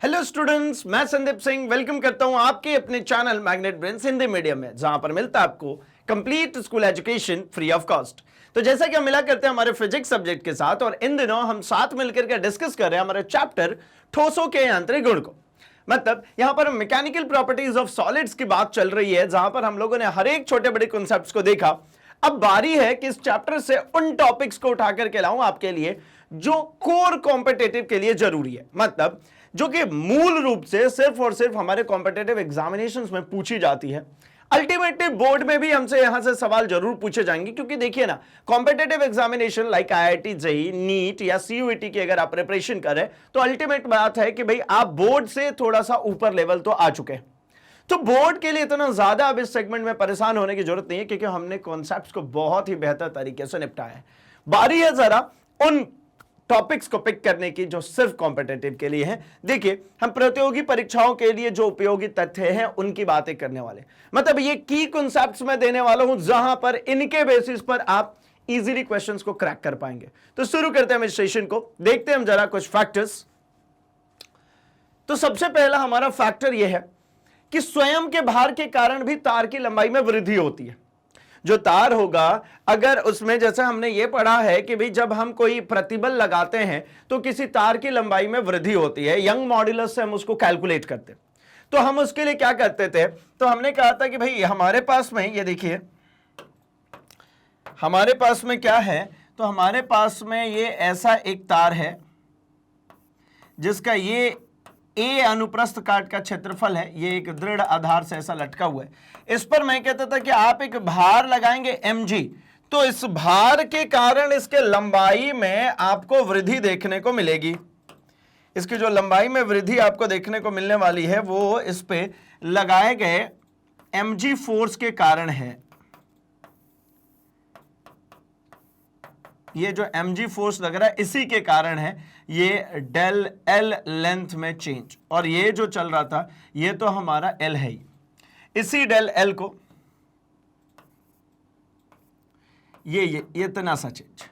Hello students, मैं Sandeep Singh welcome करता हूं आपके अपने channel magnet brains Hindi medium में, जहां पर मिलता है आपको complete school education free of cost. तो जैसा कि हम मिला करते हैं हमारे फिजिक्स सब्जेक्ट के साथ, और इन दिनों हम साथ मिलकर के डिस्कस कर रहे हैं हमारे चैप्टर ठोसों के यांत्रिक गुण को। मतलब यहां पर मैकेनिकल प्रॉपर्टीज ऑफ सॉलिड्स की बात चल रही है, जहां पर हम लोगों ने हर एक छोटे बड़े कॉन्सेप्ट्स को देखा। अब बारी है कि इस चैप्टर से उन टॉपिक्स को उठा करके लाऊं आपके लिए जो कोर कॉम्पिटिटिव के लिए जरूरी है, मतलब जो कि मूल रूप से सिर्फ और सिर्फ हमारे कॉम्पिटिटिव एग्जामिनेशंस में पूछी जाती है। अल्टीमेटली बोर्ड में भी हमसे यहां से सवाल जरूर पूछे जाएंगे, क्योंकि देखिए ना, competitive examination like IIT JEE NEET या सीयूईटी की अगर आप प्रिपरेशन करें तो अल्टीमेट बात है कि भाई आप बोर्ड से थोड़ा सा ऊपर लेवल तो आ चुके हैं। तो बोर्ड के लिए इतना ज्यादा अब इस सेगमेंट में परेशान होने की जरूरत नहीं है, क्योंकि हमने कॉन्सेप्ट्स को बहुत ही बेहतर तरीके से निपटाया है। बारी है जरा उन टॉपिक्स को पिक करने की जो सिर्फ कॉम्पिटिटिव के लिए हैं। देखिए, हम प्रतियोगी परीक्षाओं के लिए जो उपयोगी तथ्य हैं उनकी बातें करने वाले, मतलब ये की कॉन्सेप्ट्स में देने वाला हूं, जहां पर इनके बेसिस पर आप इजीली क्वेश्चंस को क्रैक कर पाएंगे। तो शुरू करते हैं हम इस सेशन को, देखते हैं हम जरा कुछ फैक्टर्स। तो सबसे पहला हमारा फैक्टर यह है कि स्वयं के भार के कारण भी तार की लंबाई में वृद्धि होती है। जो तार होगा, अगर उसमें जैसे हमने ये पढ़ा है कि भाई जब हम कोई प्रतिबल लगाते हैं तो किसी तार की लंबाई में वृद्धि होती है, यंग मॉड्यूलस से हम उसको कैलकुलेट करते। तो हम उसके लिए क्या करते थे, तो हमने कहा था कि भाई हमारे पास में ये देखिए, हमारे पास में क्या है, तो हमारे पास में ये ऐसा एक तार है जिसका ये ए अनुप्रस्थ काट का क्षेत्रफल है, ये एक दृढ़ आधार से ऐसा लटका हुआ है। इस पर मैं कहता था कि आप एक भार लगाएंगे mg, तो इस भार के कारण इसके लंबाई में आपको वृद्धि देखने को मिलेगी। इसकी जो लंबाई में वृद्धि आपको देखने को मिलने वाली है वो इस पे लगाए गए mg फोर्स के कारण है। ये जो mg फोर्स लग रहा है इसी के कारण है ये डेल एल लेंथ में चेंज, और ये जो चल रहा था ये तो हमारा एल है ही। इसी डेल एल को ये इतना सा चेंज,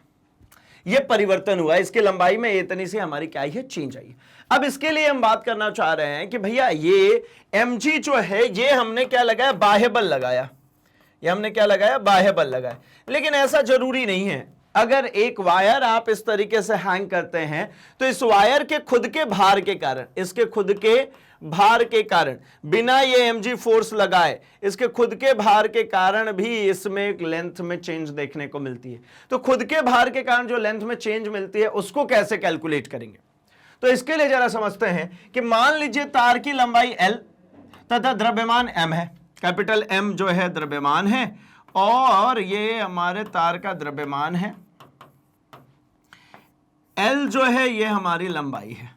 ये परिवर्तन हुआ, इसकी लंबाई में इतनी सी हमारी क्या है, चेंज आई। अब इसके लिए हम बात करना चाह रहे हैं कि भैया ये mg जो है ये हमने क्या लगाया, बाह्य बल लगाया। ये हमने क्या लगाया, बाह्य बल लगाया। लेकिन ऐसा जरूरी नहीं है। अगर एक वायर आप इस तरीके से हैंग करते हैं तो इस वायर के खुद के भार के कारण, इसके खुद के भार के कारण, बिना ये mg फोर्स लगाए, इसके खुद के भार के कारण भी इसमें एक लेंथ में चेंज देखने को मिलती है। तो खुद के भार के कारण जो लेंथ में चेंज मिलती है उसको कैसे कैलकुलेट करेंगे, तो इसके लिए जरा समझते हैं कि मान लीजिए तार की लंबाई l तथा द्रव्यमान m है। कैपिटल M जो है द्रव्यमान है और ये हमारे तार का द्रव्यमान है, L जो है ये हमारी लंबाई है।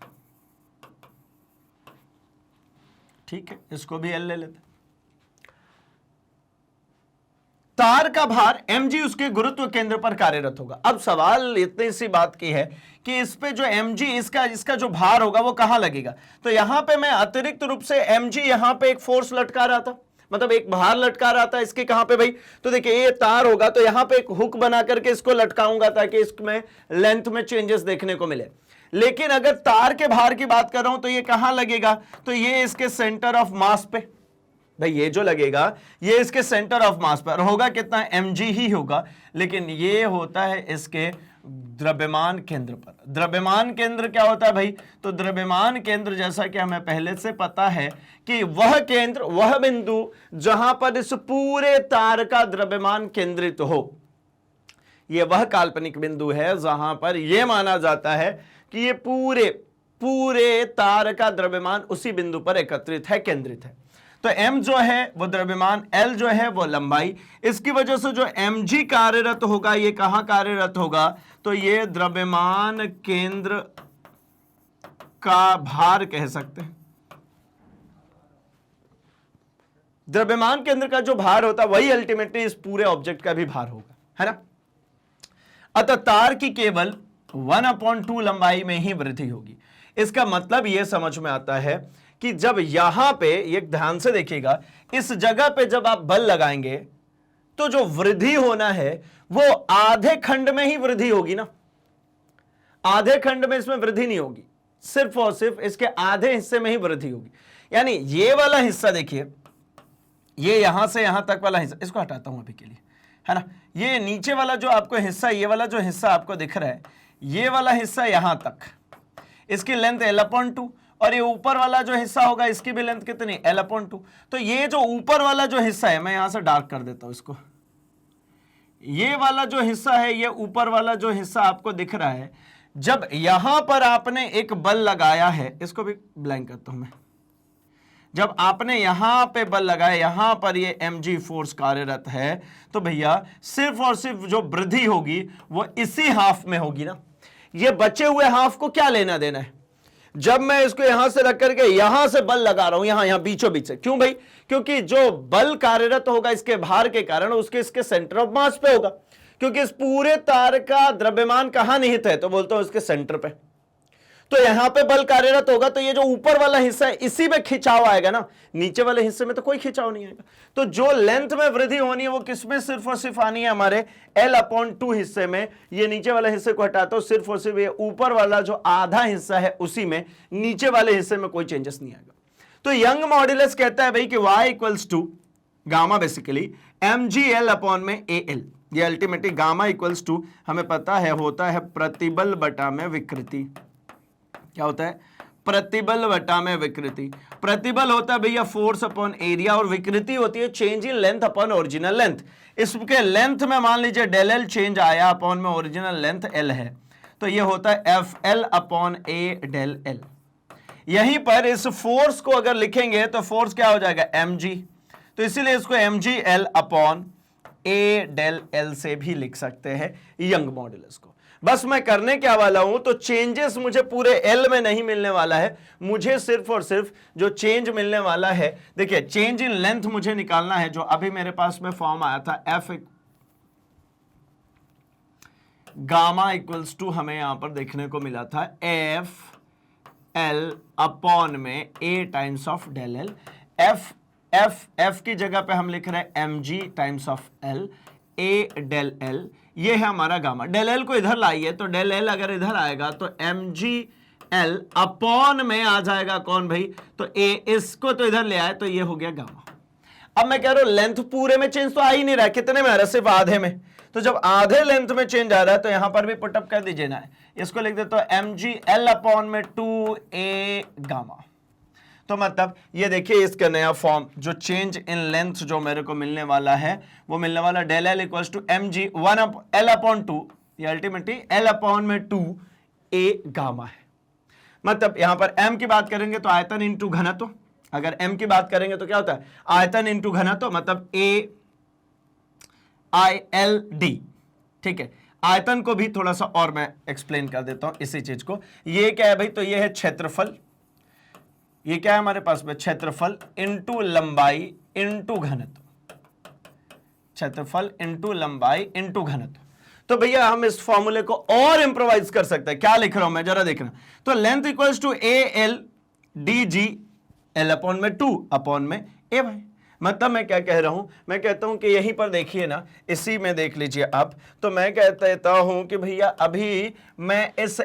ठीक है, इसको भी L ले लेते। तार का भार mg उसके गुरुत्व केंद्र पर कार्यरत होगा। अब सवाल इतनी सी बात की है कि इस पे जो mg इसका जो भार होगा वो कहां लगेगा। तो यहां पे मैं अतिरिक्त रूप से mg यहां पे एक फोर्स लटका रहा था, मतलब एक भार लटका रहा था। इसके कहां पे भाई, तो देखिए ये तार होगा तो यहां पे एक हुक बना करके इसको लटकाऊंगा ताकि इसमें लेंथ में चेंजेस देखने को मिले। लेकिन अगर तार के भार की बात कर रहा हूं तो ये कहां लगेगा, तो ये इसके सेंटर ऑफ मास पे, भाई ये जो लगेगा ये इसके सेंटर ऑफ मास पर होगा, कितना, mg ही होगा। लेकिन ये होता है इसके द्रव्यमान केंद्र पर। द्रव्यमान केंद्र क्या होता है भाई, तो द्रव्यमान केंद्र जैसा कि हमें पहले से पता है कि वह केंद्र, वह बिंदु जहां पर इस पूरे तार का द्रव्यमान केंद्रित हो, यह वह काल्पनिक बिंदु है जहां पर यह माना जाता है कि ये पूरे तार का द्रव्यमान उसी बिंदु पर एकत्रित है, केंद्रित है। तो m जो है वो द्रव्यमान, l जो है वो लंबाई। इसकी वजह से जो mg कार्यरत होगा ये कहां कार्यरत होगा, तो ये द्रव्यमान केंद्र का भार कह सकते हैं। द्रव्यमान केंद्र का जो भार होता है वही अल्टीमेटली इस पूरे ऑब्जेक्ट का भी भार होगा, है ना। अतः तार की केवल 1/2 लंबाई में ही वृद्धि होगी। इसका मतलब यह समझ में आता है कि जब यहां पे, ये ध्यान से देखिएगा, इस जगह पे जब आप बल लगाएंगे तो जो वृद्धि होना है वो आधे खंड में ही वृद्धि होगी ना, आधे खंड में इसमें वृद्धि नहीं होगी। सिर्फ और सिर्फ इसके आधे हिस्से में ही वृद्धि होगी। यानी ये वाला हिस्सा देखिए, ये यहां से यहां तक वाला हिस्सा, इसको हटाता हूं अभी के लिए, है ना। ये नीचे वाला जो आपको हिस्सा, ये वाला जो हिस्सा आपको दिख रहा है, ये वाला हिस्सा यहां तक, इसकी लेंथ L/2, और ये ऊपर वाला जो हिस्सा होगा इसकी भी लेंथ कितनी, L/2। तो ये जो ऊपर वाला जो हिस्सा है, मैं यहां से डार्क कर देता हूं इसको, ये वाला जो हिस्सा है, ये ऊपर वाला जो हिस्सा आपको दिख रहा है, जब यहां पर आपने एक बल लगाया है, इसको भी ब्लैंक करता हूं मैं, जब आपने यहां पे बल लगाया, यहां पर ये mg फोर्स कार्यरत है, तो भैया सिर्फ और सिर्फ जो वृद्धि होगी वो इसी हाफ में होगी ना। ये बचे हुए हाफ को क्या लेना देना है। जब मैं इसको यहां से रख करके यहां से बल लगा रहा हूं, यहां बीचों बीच से, क्यों भाई, क्योंकि जो बल कार्यरत होगा इसके भार के कारण, उसके इसके सेंटर ऑफ मास पे होगा, क्योंकि इस पूरे तार का द्रव्यमान कहां निहित है, तो बोलते हैं इसके सेंटर पे। तो यहां पे बल कार्यरत होगा, तो ये जो ऊपर वाला हिस्सा है इसी में खिंचाव आएगा ना, नीचे वाले हिस्से में तो कोई खिंचाव नहीं आएगा। तो जो लेंथ में वृद्धि होनी है वो किसमें सिर्फ और सिर्फ आनी है, हमारे L/2 हिस्से में। ये नीचे वाले हिस्से को हटाता हूं, सिर्फ और सिर्फ ये ऊपर वाला जो आधा हिस्सा है उसी में, नीचे वाले हिस्से में कोई चेंजेस नहीं आएगा। तो यंग मॉड्यूलस कहता है भाई कि y = गामा बेसिकली mgL/AL। ये अल्टीमेटली गामा = हमें पता है होता है प्रतिबल बटा में विकृति। क्या होता है, प्रतिबल बटा में विकृति। प्रतिबल होता है भैया फोर्स अपॉन एरिया, और विकृति होती है change in length upon original length. इसके लेंथ में मान लीजिए डेल एल चेंज आया, अपॉन में ओरिजिनल लेंथ एल है, तो ये होता है FL/A डेल एल। यहीं पर इस फोर्स को अगर लिखेंगे तो फोर्स क्या हो जाएगा, mg, तो इसीलिए इसको mgL/A डेल एल से भी लिख सकते हैं यंग मॉड्यूलस को। बस मैं करने क्या वाला हूं, तो चेंजेस मुझे पूरे एल में नहीं मिलने वाला है, मुझे सिर्फ और सिर्फ जो चेंज मिलने वाला है, देखिए चेंज इन लेंथ मुझे निकालना है, जो अभी मेरे पास में फॉर्म आया था F गामा = हमें यहां पर देखने को मिला था FL/A डेल एल। F की जगह पे हम लिख रहे हैं mg/L, A डेल एल, ये है हमारा गामा। डेल एल को इधर लाइए, तो डेल एल अगर इधर आएगा तो mgL/ में आ जाएगा कौन भाई, तो A, इसको तो इधर ले आए, तो ये हो गया गामा। अब मैं कह रहा हूं लेंथ पूरे में चेंज तो आ ही नहीं रहा है, कितने में आ रहा है, सिर्फ आधे में। तो जब आधे लेंथ में चेंज आ रहा है तो यहां पर भी पुटअप कर दीजिए ना, इसको लिख देता हूं mgL/2A गामा। तो मतलब ये देखिए इसका नया फॉर्म, जो चेंज इन लेंथ जो मेरे को मिलने वाला है वो मिलने वाला डेल एल = mg/L/2, ये अल्टीमेटली L/2A गामा है। मतलब यहां पर m की बात करेंगे तो आयतन इंटू घनत्व, अगर m की बात करेंगे तो क्या होता है, आयतन इंटू घनत्व, मतलब AILD। ठीक है, आयतन को भी थोड़ा सा और मैं एक्सप्लेन कर देता हूं इसी चीज को। ये क्या है भाई, तो ये है क्षेत्रफल, ये क्या है हमारे पास में, क्षेत्रफल इंटू लंबाई इंटू घनत्व, क्षेत्रफल इंटू लंबाई इंटू घनत्व। तो भैया हम इस फॉर्मूले को और इंप्रोवाइज कर सकते हैं। क्या लिख रहा हूं मैं, जरा देखना। तो length = AL DG L/2 A भाई। मतलब मैं क्या कह रहा हूं, मैं कहता हूं कि यहीं पर देखिए ना, इसी में देख लीजिए आप, तो मैं कहता हूं कि भैया अभी मैं इस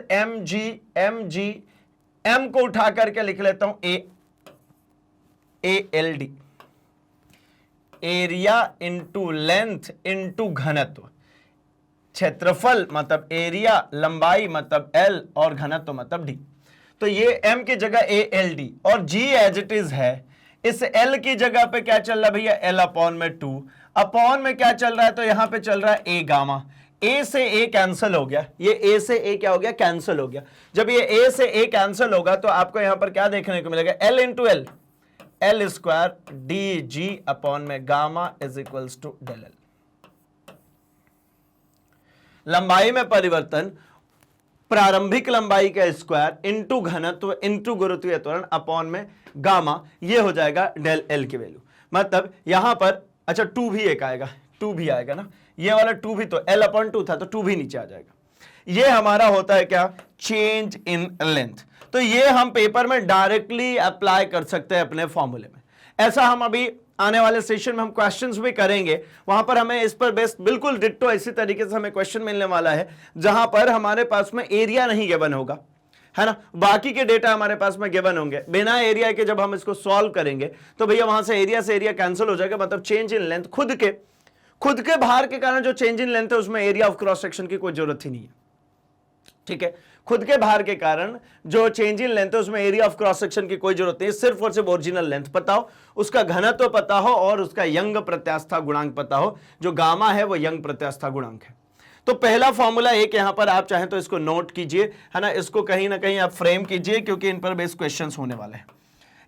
m को उठा करके लिख लेता हूं ALD, area into length into घनत्व। क्षेत्रफल मतलब एरिया, लंबाई मतलब L, और घनत्व मतलब D। तो ये m की जगह ALD, और G एज इट इज है। इस L की जगह पे क्या चल रहा है भैया, L/2, अपॉन में क्या चल रहा है, तो यहां पे चल रहा है A गामा। A से A कैंसिल हो गया, ये A से A क्या हो गया, कैंसिल हो गया। जब ये A से A कैंसिल होगा तो आपको यहां पर क्या देखने को मिलेगा, L × L, L² DG/ gamma = del L. लंबाई में परिवर्तन, प्रारंभिक लंबाई का स्क्वायर इंटू घनत्व इंटू गुरुत्वीय त्वरण अपॉन में गामा, ये हो जाएगा डेल एल की वैल्यू। मतलब यहां पर अच्छा 2 भी एक आएगा, 2 भी आएगा ना, ये वाला 2 भी, तो L/2 था तो 2 भी नीचे आ जाएगा। ये हमारा होता है क्या, चेंज इन लेंथ। तो ये हम पेपर में डायरेक्टली अप्लाई कर सकते हैं अपने फॉर्मूले में। ऐसा हम अभी आने वाले सेशन में हम क्वेश्चंस भी करेंगे, वहां पर हमें इस पर बेस्ड बिल्कुल डिट्टो इसी तरीके से हमें क्वेश्चन मिलने वाला है, जहां पर हमारे पास में एरिया नहीं गिवन होगा, है ना। बाकी के डेटा हमारे पास में गिवन होंगे बिना एरिया के। जब हम इसको सॉल्व करेंगे तो भैया वहां से एरिया कैंसिल हो जाएगा, मतलब चेंज इन लेंथ खुद के भार के कारण जो चेंज इन लेंथ है उसमें एरिया ऑफ क्रॉस सेक्शन की कोई जरूरत ही नहीं है, ठीक है। खुद के भार के कारण जो चेंज इन लेंथ है उसमें एरिया ऑफ क्रॉस सेक्शन की कोई जरूरत नहीं है, सिर्फ और सिर्फ ओरिजिनल लेंथ पता हो, उसका घनत्व पता हो और उसका यंग प्रत्यास्था गुणांक पता हो। जो गामा है वो यंग प्रत्यास्था गुणांक है। तो पहला फॉर्मूला एक यहां पर आप चाहें तो इसको नोट कीजिए, है ना, इसको कहीं ना कहीं आप फ्रेम कीजिए क्योंकि इन पर बेस्ड क्वेश्चंस होने वाले हैं।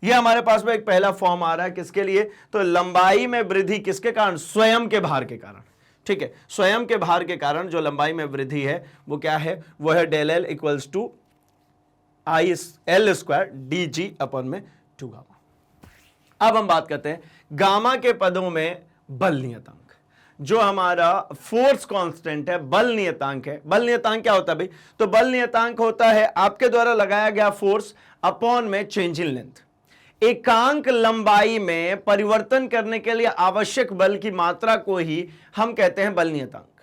ये हमारे पास में एक पहला फॉर्म आ रहा है किसके लिए, तो लंबाई में वृद्धि किसके कारण, स्वयं के भार के कारण, ठीक है। स्वयं के भार के कारण जो लंबाई में वृद्धि है वो क्या है, वो है del L equals to I L square D G अपन में 2 गामा। अब हम बात करते हैं गामा के पदों में बल नियतांक। जो हमारा फोर्स कांस्टेंट है, बल नियतांक है। बल नियतांक क्या होता है भाई, तो बल नियतांक होता है आपके द्वारा लगाया गया फोर्स अपॉन में चेंज इन लेंथ। एकांक लंबाई में परिवर्तन करने के लिए आवश्यक बल की मात्रा को ही हम कहते हैं बल नियतांक,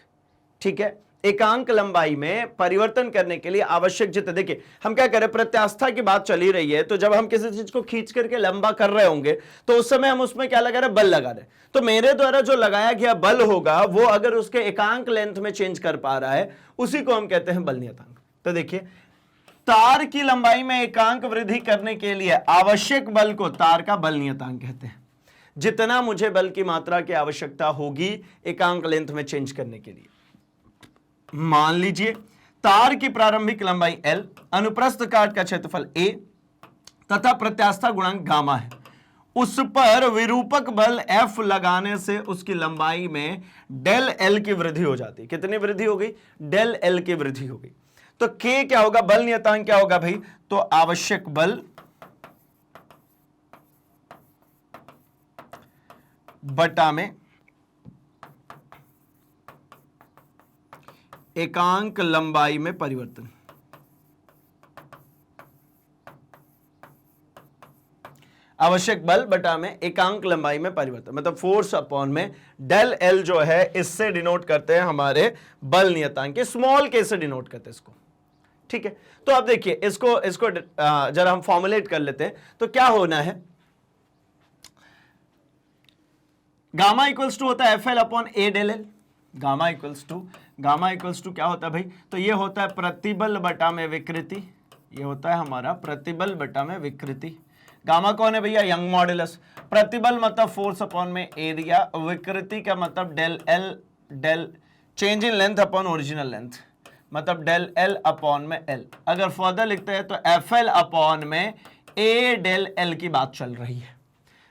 ठीक है। एकांक लंबाई में परिवर्तन करने के लिए आवश्यक जितना, देखिए हम क्या करें, प्रत्यास्था की बात चली रही है, तो जब हम किसी चीज को खींच करके लंबा कर रहे होंगे तो उस समय हम उसमें क्या लगा रहे, बल लगा रहे। तो मेरे द्वारा जो लगाया गया बल होगा वो अगर उसके एकांक लेंथ में चेंज कर पा रहा है उसी को हम कहते हैं बल नियतांक। तो देखिए तार की लंबाई में एकांक वृद्धि करने के लिए आवश्यक बल को तार का बल नियतांक कहते हैं। जितना मुझे बल की मात्रा की आवश्यकता होगी एकांक लेंथ में चेंज करने के लिए, मान लीजिए तार की प्रारंभिक लंबाई L, अनुप्रस्थ काट का क्षेत्रफल A तथा प्रत्यास्था गुणांक गामा है, उस पर विरूपक बल F लगाने से उसकी लंबाई में डेल L की वृद्धि हो जाती है। कितनी वृद्धि हो गई, डेल L की वृद्धि हो गई। तो K क्या होगा, बल नियतांक क्या होगा भाई, तो आवश्यक बल बटा में एकांक लंबाई में परिवर्तन। आवश्यक बल बटा में एकांक लंबाई में परिवर्तन, मतलब फोर्स अपॉन में डेल एल जो है इससे डिनोट करते हैं हमारे बल नियतांक के, स्मॉल के से डिनोट करते हैं इसको, ठीक है। तो अब देखिए इसको जरा हम फॉर्मुलेट कर लेते हैं। तो क्या होना है, गामा इक्वल्स टू होता है F L upon A del L. Gamma equals to क्या होता है भाई, तो ये होता है प्रतिबल बटा में विकृति, ये होता है हमारा प्रतिबल बटा में विकृति। गामा कौन है भैया, यंग मॉडुलस। प्रतिबल मतलब फोर्स अपॉन में एरिया, विकृति का मतलब del L, del change in length upon original length, मतलब डेल एल अपॉन में एल। अगर फर्दर लिखते हैं तो एफ एल अपॉन में ए डेल एल की बात चल रही है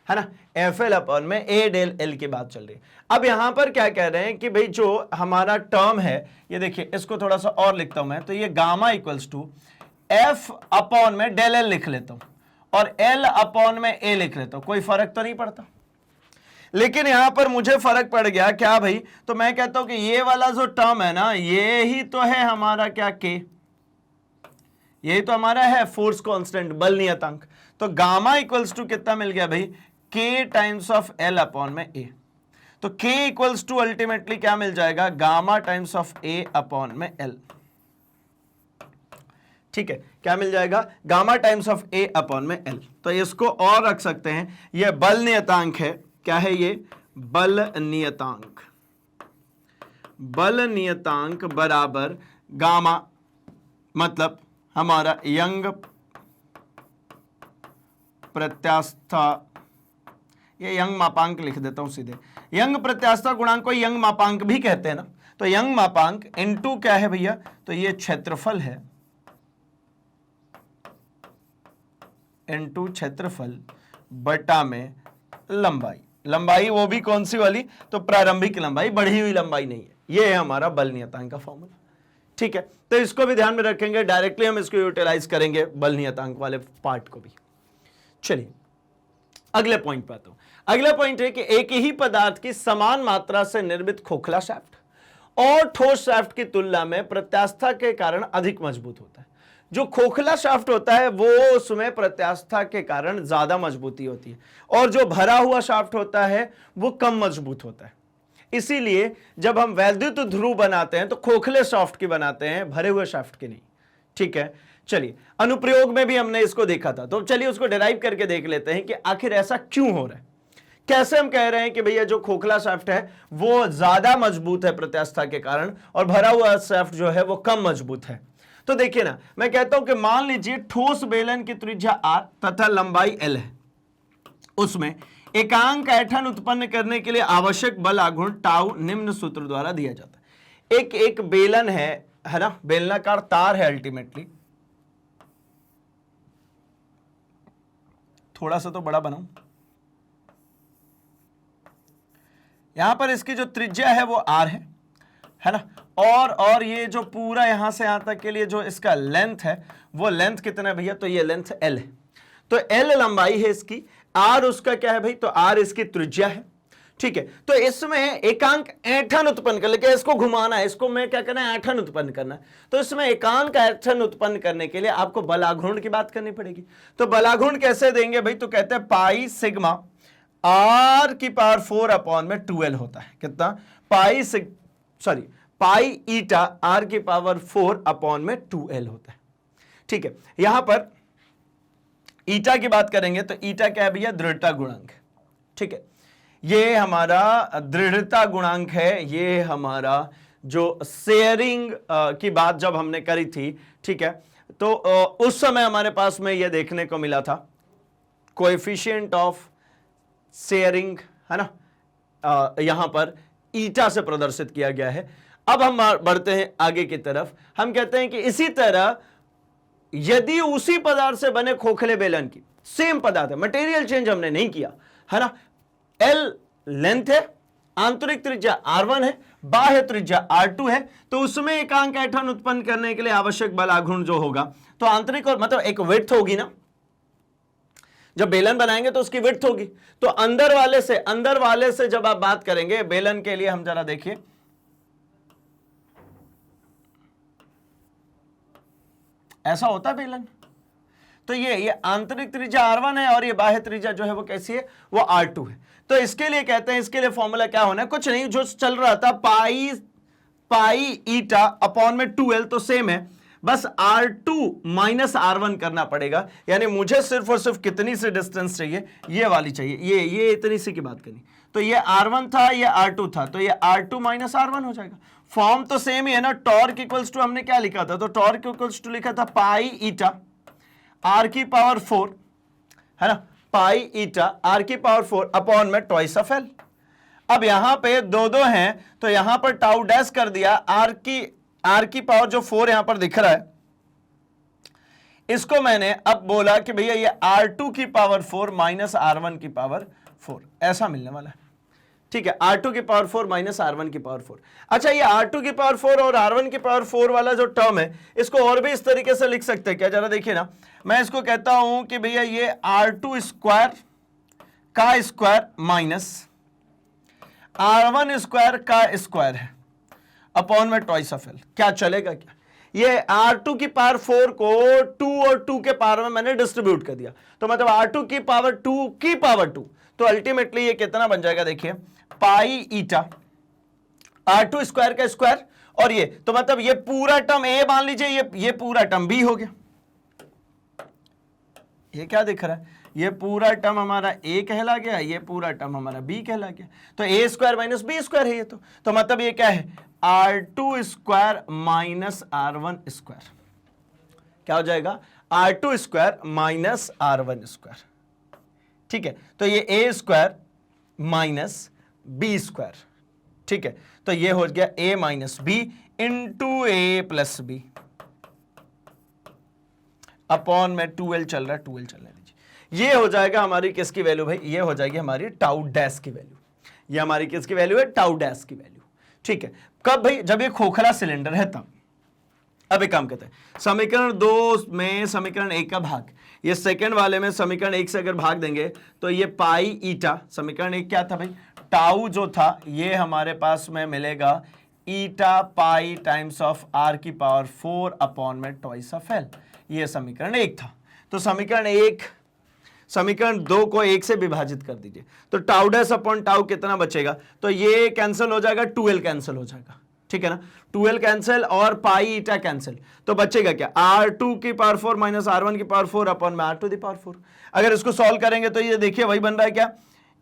ना, एफ एल अपॉन में ए डेल एल की बात चल रही है। अब यहां पर क्या कह रहे हैं कि भाई जो हमारा टर्म है, ये देखिए इसको थोड़ा सा और लिखता हूं मैं, तो ये gamma equals to F upon में डेल एल लिख लेता हूं और एल अपॉन में ए लिख लेता हूं, कोई फर्क तो नहीं पड़ता। लेकिन यहां पर मुझे फर्क पड़ गया क्या भाई, तो मैं कहता हूं कि ये वाला जो टर्म है ना, ये ही तो है हमारा क्या के, यही तो हमारा है फोर्स कांस्टेंट, बल नियतांक। तो गामा इक्वल्स टू कितना मिल गया भाई, के टाइम्स ऑफ एल अपॉन में ए। तो के इक्वल्स टू अल्टीमेटली क्या मिल जाएगा, gamma times of A upon में एल, ठीक है। क्या मिल जाएगा, gamma times of A upon में एल। तो इसको और रख सकते हैं, यह बल नियतांक है। क्या है ये, बल नियतांक। बल नियतांक बराबर गामा मतलब हमारा यंग प्रत्यास्था, ये यंग मापांक लिख देता हूं सीधे, यंग प्रत्यास्था गुणांक को यंग मापांक भी कहते हैं ना। तो यंग मापांक इनटू क्या है भैया, तो ये क्षेत्रफल है, इनटू क्षेत्रफल बटा में लंबाई। लंबाई वो भी कौन सी वाली, तो प्रारंभिक लंबाई, बढ़ी हुई लंबाई नहीं है। ये है हमारा बल नियतांक का फॉर्मूला, ठीक है। तो इसको भी ध्यान में रखेंगे, डायरेक्टली हम इसको यूटिलाइज करेंगे बल नियतांक वाले पार्ट को भी। चलिए अगले पॉइंट पर आता हूं। अगला पॉइंट है कि एक ही पदार्थ की समान मात्रा से निर्मित खोखला शाफ्ट और ठोस शाफ्ट की तुलना में प्रत्यास्था के कारण अधिक मजबूत होता है। जो खोखला शाफ्ट होता है वो उसमें प्रत्यास्था के कारण ज्यादा मजबूती होती है, और जो भरा हुआ शाफ्ट होता है वो कम मजबूत होता है। इसीलिए जब हम वैद्युत ध्रुव बनाते हैं तो खोखले शाफ्ट की बनाते हैं, भरे हुए शाफ्ट की नहीं, ठीक है। चलिए अनुप्रयोग में भी हमने इसको देखा था, तो चलिए उसको डिराइव करके देख लेते हैं कि आखिर ऐसा क्यों हो रहा है। कैसे हम कह रहे हैं कि भैया जो खोखला शाफ्ट है वो ज्यादा मजबूत है प्रत्यास्था के कारण और भरा हुआ शाफ्ट जो है वो कम मजबूत है। तो देखिए ना, मैं कहता हूं कि मान लीजिए ठोस बेलन की त्रिज्या r तथा लंबाई l है, उसमें एकांक ऐंठन उत्पन्न करने के लिए आवश्यक बल आघूर्ण टाउ निम्न सूत्र द्वारा दिया जाता है। एक बेलन है ना, बेलनाकार तार है अल्टीमेटली, थोड़ा सा तो बड़ा बनाऊं, यहां पर इसकी जो त्रिज्या है वो r है ना, और ये जो पूरा यहां से यहां तक के लिए जो इसका लेंथ है वो लेंथ कितना है भैया, तो ये लेंथ l है, तो l लंबाई है इसकी, r उसका क्या है भाई, तो r इसकी त्रिज्या है। ठीक है, तो इसमें एकांक ऐंठन उत्पन्न कर लेके इसको घुमाना है, इसको मैं क्या करना है, ऐंठन उत्पन्न करना है। तो इसमें एकांक ऐंठन उत्पन्न करने के लिए आपको बलाघूर्ण की बात करनी पड़ेगी। तो बलाघूर्ण कैसे देंगे भाई, तो कहते हैं पाई सिग्मा r की पावर 4 अपॉन में 2l होता है। कितना, पाई ईटा r की पावर 4 अपॉन में 2l होता है। ठीक है, यहां पर ईटा की बात करेंगे तो ईटा क्या है भैया, दृढ़ता गुणांक। ठीक है, ये हमारा दृढ़ता गुणांक है, ये हमारा जो शेयरिंग की बात जब हमने करी थी, ठीक है, तो उस समय हमारे पास में ये देखने को मिला था कोएफिशिएंट ऑफ शेयरिंग, है ना, यहां पर ईटा से प्रदर्शित किया गया है। अब हम बढ़ते हैं आगे की तरफ, हम कहते हैं कि इसी तरह यदि उसी पदार्थ से बने खोखले बेलन की, सेम पदार्थ है, मटेरियल चेंज हमने नहीं किया, है ना, L लेंथ है, आंतरिक त्रिज्या R1 है, बाह्य त्रिज्या R2 है, तो उसमें एकांक ऐंठन उत्पन्न करने के लिए आवश्यक बल आघूर्ण जो होगा, तो आंतरिक और मतलब एक विड्थ होगी ना, जब बेलन बनाएंगे तो उसकी विड्थ होगी, तो अंदर वाले से जब आप बात करेंगे बेलन के लिए, हम जरा देखिए, ऐसा होता है बेलन, तो ये आंतरिक त्रिज्या R1 है और ये बाह्य त्रिज्या जो है वो कैसी है, वो R2 है। तो इसके लिए कहते हैं, इसके लिए फॉर्मूला क्या होना है, कुछ नहीं, जो चल रहा था पाई ईटा अपॉन में 2l, तो सेम है, बस R2 माइनस R1 करना पड़ेगा। यानी मुझे सिर्फ और सिर्फ कितनी सी डिस्टेंस चाहिए, ये वाली चाहिए, ये इतनी सी की बात करनी, तो ये R1 था, ये R2 था, तो ये R2 माइनस R1 हो जाएगा। फॉर्म तो सेम ही है ना, टॉर्क इक्वल्स टू हमने क्या लिखा था, तो टॉर्क इक्वल्स टू लिखा था पाई ईटा R की पावर 4, है ना, पाई ईटा R की पावर 4 अपॉन में ट्वाइस ऑफ L। अब यहां पे दो हैं, तो यहां पर टाउ डैश कर दिया, R की पावर जो 4 यहां पर दिख रहा है, इसको मैंने अब बोला कि भैया ये R2 की पावर 4 माइनस R1 की पावर 4, ऐसा मिलने वाला है। ठीक है, R2 की पावर 4 माइनस R1 की पावर 4। अच्छा, ये R2 की पावर 4 और R1 की पावर 4 वाला जो टर्म है, इसको और भी इस तरीके से लिख सकते हैं क्या, जरा देखिए ना, मैं इसको कहता हूं कि भैया ये R2 स्क्वायर का स्क्वायर माइनस R1 स्क्वायर का स्क्वायर है अपॉन में ट्वाइस ऑफ L। क्या चलेगा क्या, ये R2 की पावर 4 को 2 और 2 के पावर में मैंने डिस्ट्रीब्यूट कर दिया, तो मतलब R2 की पावर 2 की पावर 2, तो अल्टीमेटली ये कितना बन जाएगा, देखिए पाई ईटा R2 स्क्वायर का स्क्वायर, और ये तो मतलब ये पूरा टर्म A मान लीजिए, ये पूरा टर्म B हो गया। ये क्या दिख रहा है, ये पूरा टर्म हमारा A कहला गया, ये पूरा टर्म हमारा B कहला गया, तो A square minus B square है ये, तो मतलब ये क्या है, R2 square minus R1 square, क्या हो जाएगा, R2 square minus R1 square. ठीक है, तो ये A square minus B square. ठीक है, तो ये हो गया A minus B into A plus B upon में 2L चल रहा है, 2L चलने दीजिए। ये हो जाएगा हमारी किसकी वैल्यू भाई, ये हो जाएगी हमारी टाउ डैश की वैल्यू, ये हमारी किसकी वैल्यू है, टाउ डैश की वैल्यू। ठीक है, कब भाई, जब ये खोखला सिलेंडर है तब। अब एक काम करते हैं, समीकरण 2 में समीकरण 1 का भाग, ये सेकंड वाले में समीकरण 1 से अगर भाग देंगे तो ये पाई ईटा, समीकरण 1 क्या था भाई, टाउ जो था ये हमारे पास में मिलेगा ईटा पाई टाइम्स ऑफ R की पावर 4 अपॉन में ट्वाइस ऑफ L, ये समीकरण 1 था। तो समीकरण 2 को 1 से विभाजित कर दीजिए, तो टाउ डैश अपॉन टाउ कितना बचेगा, तो ये कैंसिल हो जाएगा, 2L कैंसिल हो जाएगा। ठीक है ना, 2l कैंसिल और पाई ईटा कैंसिल, तो बचेगा क्या, r2 की पावर 4 माइनस r1 की पावर 4 अपॉन में r2 की पावर 4। अगर इसको सॉल्व करेंगे तो ये देखिए वही बन रहा है क्या,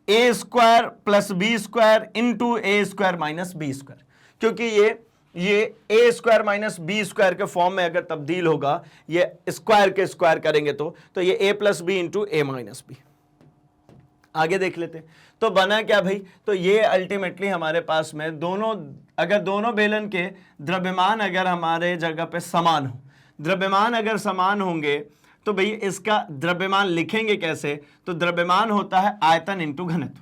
a square plus B square into A square minus B square, क्योंकि ये a square minus B square के फॉर्म में अगर तब्दील होगा, ये स्क्वायर के स्क्वायर करेंगे तो ये a plus B into A minus B. आगे देख लेते हैं, तो बना क्या भाई, तो ये अल्टीमेटली हमारे पास में अगर दोनों बेलन के द्रव्यमान अगर हमारे जगह पे समान हो, द्रव्यमान अगर समान होंगे तो भाई इसका द्रव्यमान लिखेंगे कैसे, तो द्रव्यमान होता है आयतन इंटू घनत्व।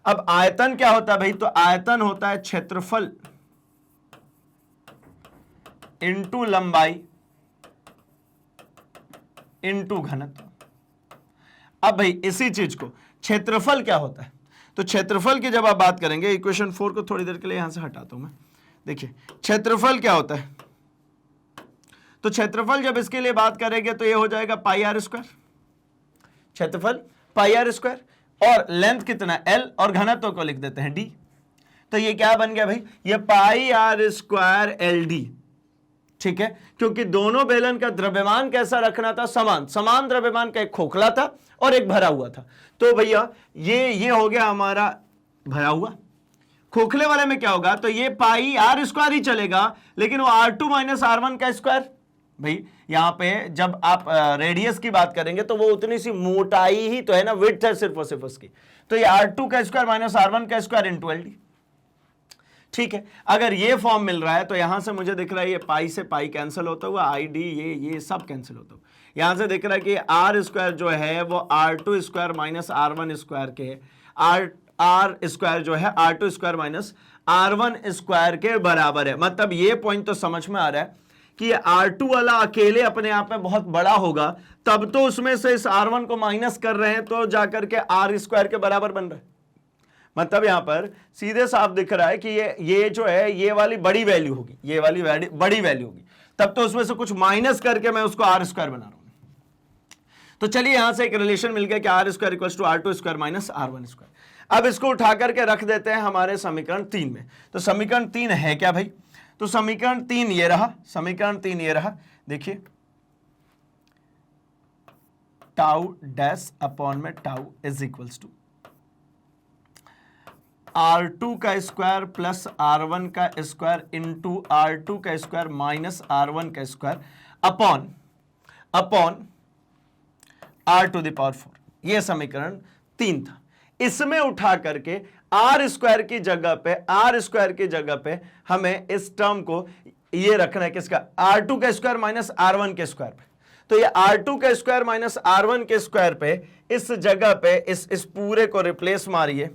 अब आयतन क्या होता है भाई, तो आयतन होता है क्षेत्रफल इंटू लंबाई इंटू घनत्व। अब भाई इसी चीज को क्षेत्रफल क्या होता है, तो क्षेत्रफल की जब आप बात करेंगे, इक्वेशन 4 को थोड़ी देर के लिए यहां से हटाता हूं मैं। देखिए क्षेत्रफल क्या होता है, तो क्षेत्रफल जब इसके लिए बात करेंगे तो ये हो जाएगा पाई आर स्क्वायर, क्षेत्रफल पाई आर स्क्वायर, और लेंथ कितना l, और घनत्व को लिख देते हैं d। तो ये क्या बन गया भाई, ये पाई आर स्क्वायर एल डी, ठीक है, क्योंकि दोनों बेलन का द्रव्यमान कैसा रखना था, समान द्रव्यमान का, एक खोखला था और एक भरा हुआ था। तो भैया ये हो गया हमारा भरा हुआ, खोखले वाले में क्या होगा, तो ये पाई आर स्क्वायर ही चलेगा, लेकिन वो r2 माइनस r1 का स्क्वायर। भाई यहां पे जब आप रेडियस की बात करेंगे तो वो उतनी सी मोटाई ही तो है ना, विड्थ है सिर्फ और सिर्फ उसकी, तो ये r2 का स्क्वायर माइनस r1 का स्क्वायर इंटू एल डी। ठीक है, अगर ये फॉर्म मिल रहा है तो यहां से मुझे दिख रहा है ये पाई से पाई कैंसिल होता हुआ, आई डी ये सब कैंसिल होता हुआ, यहां से दिख रहा है कि आर स्क्वायर जो है वो r2 square minus r1 square के, आर स्क्वायर जो है r2 square minus r1 square के बराबर है। मतलब ये पॉइंट तो समझ में आ रहा है कि ये r2 वाला अकेले अपने आप में बहुत बड़ा होगा, तब तो उसमें से इस r1 को माइनस कर रहे हैं तो जाकर के r स्क्वायर के बराबर बन रहा है। मतलब यहां पर सीधे साफ दिख रहा है कि ये जो है ये वाली बड़ी वैल्यू होगी, ये वाली बड़ी वैल्यू होगी, तब तो उसमें से कुछ माइनस करके मैं उसको आर स्क्वायर बना रहा हूं। तो चलिए यहां से एक रिलेशन मिल गया कि r square equal to r2 square minus r1 square. अब इसको उठा करके रख देते हैं हमारे समीकरण 3 में। तो समीकरण 3 है क्या भाई, तो समीकरण 3 ये रहा, समीकरण 3 ये रहा, देखिए टाउ डैश अपॉन में tau is equals to r2 का स्क्वायर प्लस r1 का स्क्वायर इंटू r2 का स्क्वायर माइनस r1 का square upon r to the power 4। यह समीकरण 3 था। इसमें उठा करके r स्क्वायर की जगह पे हमें इस टर्म को ये रखना है, किसका, r2 का स्क्वायर माइनस r1 के स्क्वायर पे। तो ये r2 का स्क्वायर माइनस r1 के स्क्वायर पे इस जगह पे इस पूरे को रिप्लेस मारिए,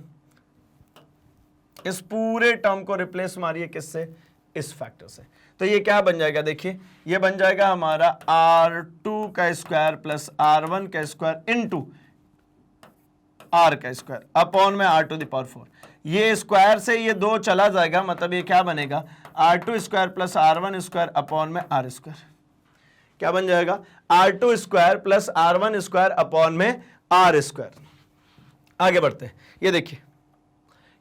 इस पूरे टर्म को रिप्लेस मारिए किससे, इस फैक्टर से। तो ये क्या बन जाएगा, देखिए ये बन जाएगा हमारा r2 का स्क्वायर प्लस r1 का स्क्वायर इंटू r का स्क्वायर अपॉन में r टू द पावर 4। ये स्क्वायर से ये 2 चला जाएगा, मतलब ये क्या बनेगा, r2 square plus r1 square upon में r स्क्वायर। क्या बन जाएगा, r2 square plus r1 square upon में r स्क्वायर। आगे बढ़ते हैं, ये देखिए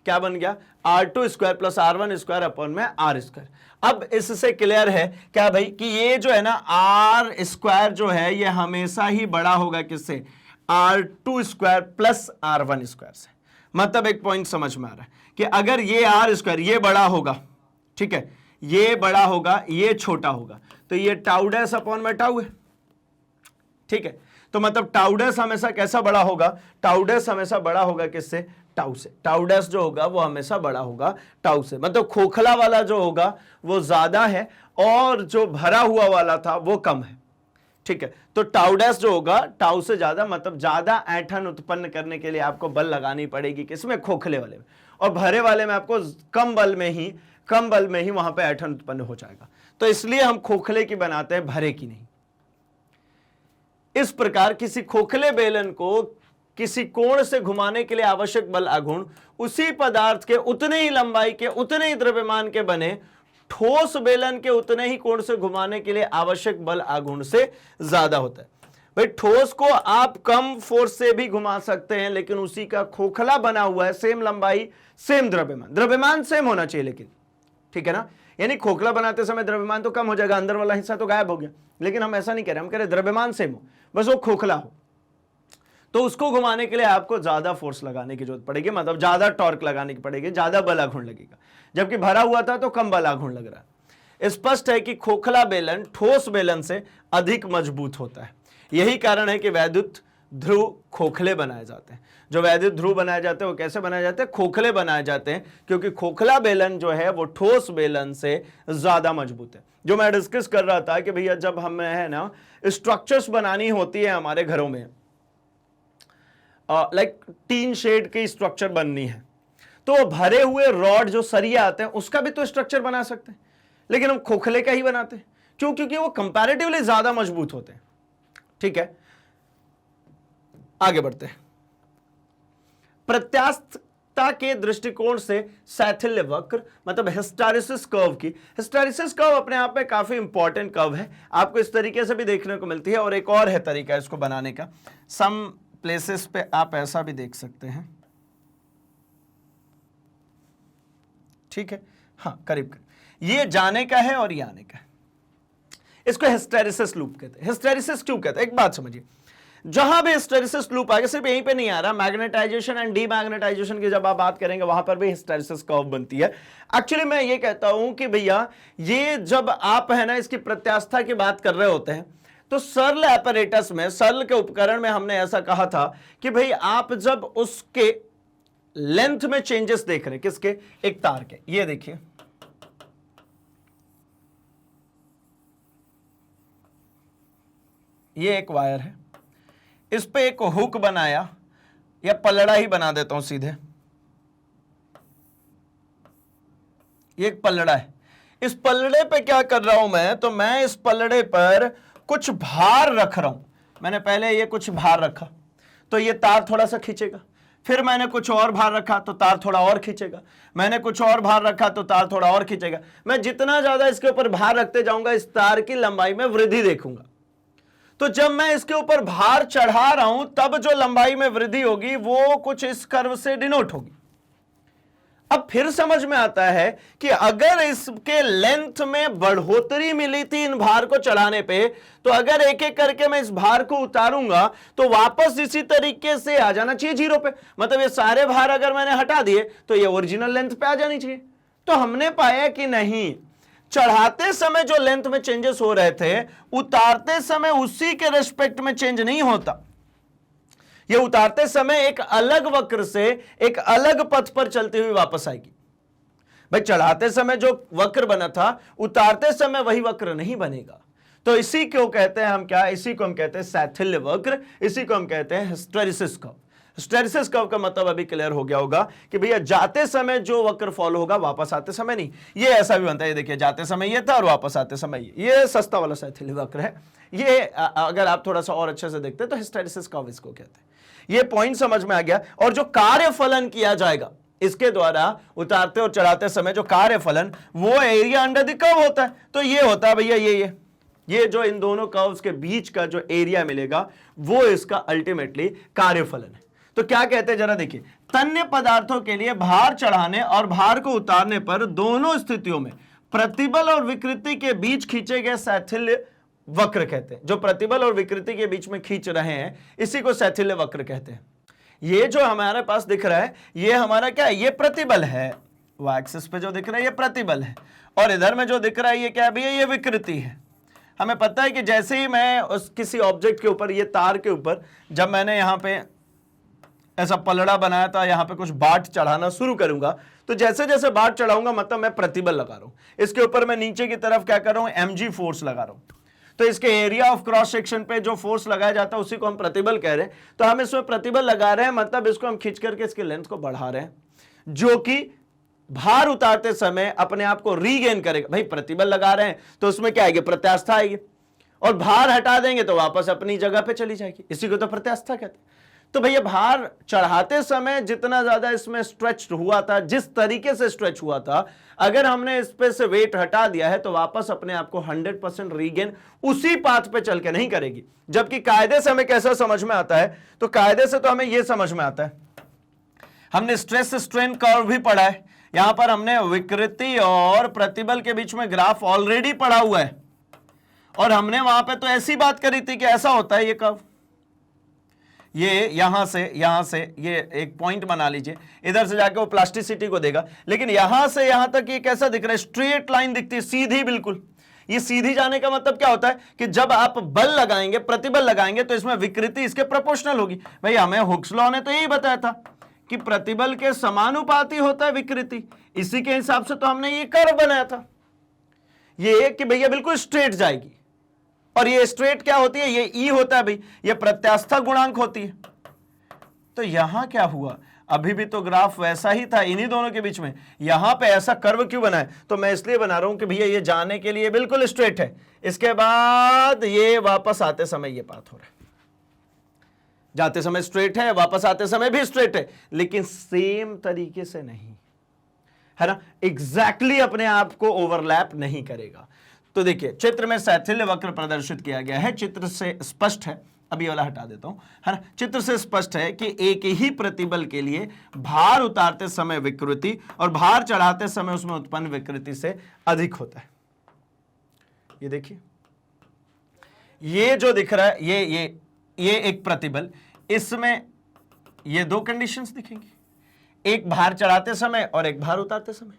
क्या बन गया, r2 square plus r1 square upon में r स्क्वायर। अब इससे क्लियर है क्या भाई कि ये जो है ना r स्क्वायर जो है ये हमेशा ही बड़ा होगा किससे, r2 square plus r1 square से। मतलब एक पॉइंट समझ में आ रहा है कि अगर ये r स्क्वायर ये बड़ा होगा, ठीक है, ये बड़ा होगा ये छोटा होगा, तो ये टाउ डैश अपॉन में टाउ है, ठीक है। तो मतलब टाउ डैश हमेशा कैसा बड़ा होगा, टाउ डैश हमेशा बड़ा होगा किससे, टाउ से। टाउ डैश जो होगा वो हमेशा बड़ा होगा टाउ से, मतलब खोखला वाला जो होगा वो ज्यादा है और जो भरा हुआ वाला था वो कम है, ठीक है। तो टाउ डैश जो होगा टाउ से ज्यादा, मतलब ज्यादा ऐंठन उत्पन्न करने के लिए आपको बल लगानी पड़ेगी किसमें, खोखले वाले में, और भरे वाले में आपको कम बल में ही वहां पे ऐंठन उत्पन्न हो जाएगा। तो इसलिए हम खोखले की बनाते हैं, भरे की नहीं। इस प्रकार किसी खोखले बेलन को किसी कोण से घुमाने के लिए आवश्यक बल आघूर्ण उसी पदार्थ के उतने ही लंबाई के उतने ही द्रव्यमान के बने ठोस बेलन के उतने ही कोण से घुमाने के लिए आवश्यक बल आघूर्ण से ज्यादा होता है। भाई ठोस को आप कम फोर्स से भी घुमा सकते हैं, लेकिन उसी का खोखला बना हुआ है, सेम लंबाई सेम द्रव्यमान सेम होना चाहिए, लेकिन ठीक है ना। यानी खोखला बनाते समय द्रव्यमान तो कम हो जाएगा, अंदर वाला हिस्सा तो गायब हो गया, लेकिन हम ऐसा नहीं कह रहे, हम कह रहे द्रव्यमान सेम हो, बस वो खोखला हो। तो उसको घुमाने के लिए आपको ज्यादा फोर्स लगाने की जरूरत पड़ेगी, मतलब ज्यादा टॉर्क लगाने की पड़ेगी, ज्यादा बल आघूर्ण लगेगा। जबकि भरा हुआ था तो कम बल आघूर्ण लग रहा है। स्पष्ट है कि खोखला बेलन ठोस बेलन से अधिक मजबूत होता है। यही कारण है कि वैद्युत ध्रुव खोखले बनाए जाते हैं। जो वैद्युत ध्रुव बनाए जाते हैं वो कैसे बनाए जाते हैं? खोखले बनाए जाते हैं, क्योंकि खोखला बेलन जो है वो ठोस बेलन से ज्यादा मजबूत है। जो मैं डिस्कस कर रहा था कि भैया जब हमें है ना स्ट्रक्चर्स बनानी होती है हमारे घरों में, लाइक टीन शेड की स्ट्रक्चर बननी है, तो भरे हुए रॉड जो सरिया आते हैं उसका भी तो स्ट्रक्चर बना सकते हैं, लेकिन हम खोखले का ही बनाते हैं। क्यों? क्योंकि वो कंपैरेटिवली ज्यादा मजबूत होते हैं। ठीक है, आगे बढ़ते हैं। प्रत्यास्थता के दृष्टिकोण से शैथिल्य वक्र मतलब हिस्टैरिसीस कर्व की, हिस्टैरिसीस कर्व अपने आप में काफी इंपॉर्टेंट कर्व है, आपको इस तरीके से भी देखने को मिलती है। और एक और है तरीका इसको बनाने का, सम प्लेसेस पे आप ऐसा भी देख सकते हैं। ठीक है, हाँ करीब करीब ये जाने का है और ये आने का है। इसको हिस्टैरिसीस लूप कहते हैं। हिस्टैरिसीस क्यों कहते हैं? एक बात समझिए, जहां भी हिस्टैरिसीस लूप आएगा, सिर्फ यहीं पे नहीं आ रहा, मैग्नेटाइजेशन एंड डीमैग्नेटाइजेशन की जब आप बात करेंगे वहां पर भी हिस्टैरिसीस कर्व बनती है। एक्चुअली मैं ये कहता हूं कि भैया ये जब आप है ना इसकी प्रत्यास्था की बात कर रहे होते हैं, तो सरल एपरेटस में, सरल के उपकरण में हमने ऐसा कहा था कि भाई आप जब उसके लेंथ में चेंजेस देख रहे हैं, किसके? एक तार के। ये देखिए, ये एक वायर है, इस पे एक हुक बनाया या पलड़ा ही बना देता हूं सीधे, ये एक पलड़ा है। इस पलड़े पे क्या कर रहा हूं मैं? तो मैं इस पलड़े पर कुछ भार रख रहा हूं। मैंने पहले ये कुछ भार रखा तो ये तार थोड़ा सा खींचेगा, फिर मैंने कुछ और भार रखा तो तार थोड़ा और खींचेगा, मैंने कुछ और भार रखा तो तार थोड़ा और खींचेगा। मैं जितना ज्यादा इसके ऊपर भार रखते जाऊंगा इस तार की लंबाई में वृद्धि देखूंगा। तो जब मैं इसके ऊपर भार चढ़ा रहा हूं तब जो लंबाई में वृद्धि होगी वो कुछ इस कर्व से डिनोट होगी। अब फिर समझ में आता है कि अगर इसके लेंथ में बढ़ोतरी मिली थी इन भार को चढ़ाने पे, तो अगर एक एक करके मैं इस भार को उतारूंगा तो वापस इसी तरीके से आ जाना चाहिए जीरो पे। मतलब ये सारे भार अगर मैंने हटा दिए तो ये ओरिजिनल लेंथ पे आ जानी चाहिए। तो हमने पाया कि नहीं, चढ़ाते समय जो लेंथ में चेंजेस हो रहे थे उतारते समय उसी के रेस्पेक्ट में चेंज नहीं होता। ये उतारते समय एक अलग वक्र से एक अलग पथ पर चलती हुई वापस आएगी। भाई चढ़ाते समय जो वक्र बना था उतारते समय वही वक्र नहीं बनेगा। तो इसी को कहते हैं हम क्या? इसी को हम कहते हैं शैथिल्य वक्र, इसी को हम कहते हैं हिस्टैरिसीस कर्व। हिस्टैरिसीस कर्व का मतलब अभी क्लियर हो गया होगा कि भैया जाते समय जो वक्र फॉलो होगा वापस आते समय नहीं। ये ऐसा भी बनता है, ये देखिए जाते समय ये था और वापस आते समय ये सस्ता वाला शैथिल्य वक्र है। ये अगर आप थोड़ा सा और अच्छे से देखते हैं तो हिस्टैरिसीस कर्व इसको कहते हैं। ये पॉइंट समझ में आ गया। और जो कार्य फलन किया जाएगा इसके द्वारा उतारते और चढ़ाते समय जो कार्य फलन, वो एरिया अंडर द कर्व होता है। तो ये होता है भैया ये जो इन दोनों कर्व्स के बीच का जो एरिया मिलेगा वो इसका अल्टीमेटली कार्य फलन है। तो क्या कहते हैं जरा देखिए, तन्य पदार्थों के लिए भार चढ़ाने और भार को उतारने पर दोनों स्थितियों में प्रतिबल और विकृति के बीच खींचे गए शैथिल्य वक्र कहते हैं। जो प्रतिबल और विकृति के बीच में खींच रहे हैं इसी को शैथिल्य वक्र कहते हैं। ये जो हमारे पास दिख रहा है ये हमारा क्या है? ये प्रतिबल है। वाई एक्सिस पे जो दिख रहा है ये प्रतिबल है, और इधर में जो दिख रहा है ये क्या भी है? ये विकृति है। हमें पता है कि जैसे ही मैं उस किसी ऑब्जेक्ट के ऊपर, ये तार के ऊपर, जब मैंने यहाँ पे ऐसा पलड़ा बनाया था, यहाँ पे कुछ बाट चढ़ाना शुरू करूंगा, तो जैसे जैसे बाट चढ़ाऊंगा मतलब मैं प्रतिबल लगा रहा हूं। इसके ऊपर मैं नीचे की तरफ क्या कर रहा हूं? mg फोर्स लगा रहा हूं। तो इसके एरिया ऑफ क्रॉस सेक्शन पे जो फोर्स लगाया जाता है उसी को हम प्रतिबल कह रहे हैं। तो हम इसमें प्रतिबल लगा रहे हैं, मतलब इसको हम खींच करके इसके लेंथ को बढ़ा रहे हैं, जो कि भार उतारते समय अपने आप को रीगेन करेगा। भाई प्रतिबल लगा रहे हैं तो उसमें क्या आएगी? प्रत्यास्था आएगी, और भार हटा देंगे तो वापस अपनी जगह पे चली जाएगी। इसी को तो प्रत्यास्था कहते हैं। तो भैया भार चढ़ाते समय जितना ज्यादा इसमें स्ट्रेच हुआ था, जिस तरीके से स्ट्रेच हुआ था, अगर हमने इस पे से वेट हटा दिया है तो वापस अपने आप को 100% रीगेन उसी पाथ पे चल के नहीं करेगी। जबकि कायदे से हमें कैसा समझ में आता है? तो कायदे से तो हमें यह समझ में आता है, हमने स्ट्रेस स्ट्रेन कर्व भी पढ़ा है, यहां पर हमने विकृति और प्रतिबल के बीच में ग्राफ ऑलरेडी पढ़ा हुआ है, और हमने वहां पे तो ऐसी बात करी थी कि ऐसा होता है ये कर्व, ये यहां से ये एक पॉइंट बना लीजिए, इधर से जाके वो प्लास्टिसिटी को देगा, लेकिन यहां से यहां तक ये कैसा दिख रहा है, स्ट्रेट लाइन दिखती है, सीधी बिल्कुल। ये सीधी जाने का मतलब क्या होता है कि जब आप बल लगाएंगे, प्रतिबल लगाएंगे, तो इसमें विकृति इसके प्रोपोर्शनल होगी। भाई हमें हुक्स लॉ ने तो यही बताया था कि प्रतिबल के समानुपाती होता है विकृति, इसी के हिसाब से तो हमने ये कर्व बनाया था, ये कि भैया बिल्कुल स्ट्रेट जाएगी, और ये स्ट्रेट क्या होती है, ये ई होता है भाई, ये प्रत्यास्था गुणांक होती है। तो यहां क्या हुआ, अभी भी तो ग्राफ वैसा ही था इन्हीं दोनों के बीच में, यहां पे ऐसा कर्व क्यों बना है, तो मैं इसलिए बना रहा हूं कि भैया ये जाने के लिए बिल्कुल स्ट्रेट है, इसके बाद ये वापस आते समय ये पाथ हो रहा है, जाते समय स्ट्रेट है, वापस आते समय भी स्ट्रेट है, लेकिन सेम तरीके से नहीं है ना, एग्जैक्टली अपने आप को ओवरलैप नहीं करेगा। तो देखिए चित्र में शैथिल्य वक्र प्रदर्शित किया गया है, चित्र से स्पष्ट है, अभी वाला हटा देता हूं, है ना, चित्र से स्पष्ट है कि एक ही प्रतिबल के लिए भार उतारते समय विकृति और भार चढ़ाते समय उसमें उत्पन्न विकृति से अधिक होता है। ये देखिए, ये जो दिख रहा है, ये एक प्रतिबल, इसमें ये दो कंडीशंस दिखेंगी, एक भार चढ़ाते समय और एक भार उतारते समय,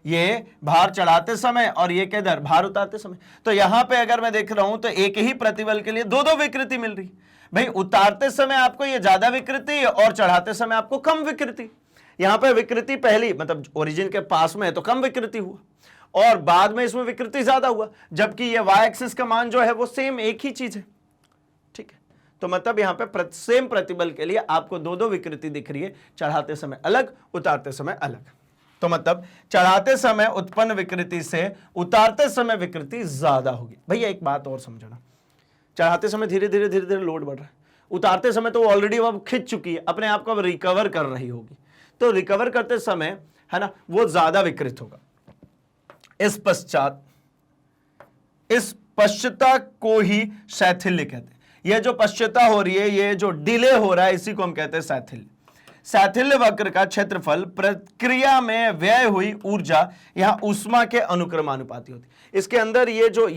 ये भार चढ़ाते समय और ये किधर, भार उतारते समय। तो यहां पे अगर मैं देख रहा हूं तो एक ही प्रतिबल के लिए दो दो विकृति मिल रही, भाई उतारते समय आपको ये ज्यादा विकृति और चढ़ाते समय आपको कम विकृति। यहां पे विकृति पहली मतलब ओरिजिन के पास में है तो कम विकृति हुआ, और बाद में इसमें विकृति ज्यादा हुआ, जबकि ये वाई एक्सिस का मान जो है वो सेम एक ही चीज है, ठीक है। तो मतलब यहां पे सेम प्रतिबल के लिए आपको दो दो विकृति दिख रही है, चढ़ाते समय अलग, उतारते समय अलग। तो मतलब चढ़ाते समय उत्पन्न विकृति से उतारते समय विकृति ज्यादा होगी। भैया एक बात और समझना, चढ़ाते समय धीरे धीरे लोड बढ़ रहा है, उतारते समय तो ऑलरेडी वो खिंच चुकी है, अपने आप को अब रिकवर कर रही होगी, तो रिकवर करते समय है ना वो ज्यादा विकृत होगा। इस पश्चता को ही शैथिल्य कहते हैं। यह जो पश्चता हो रही है, ये जो डिले हो रहा है, इसी को हम कहते हैं शैथिल्य। शैथिल्य वक्र का क्षेत्रफल प्रक्रिया में व्यय हुई ऊर्जा यहां ऊष्मा के अनुक्रमानुपाती होती है। इसके अंदर ये जो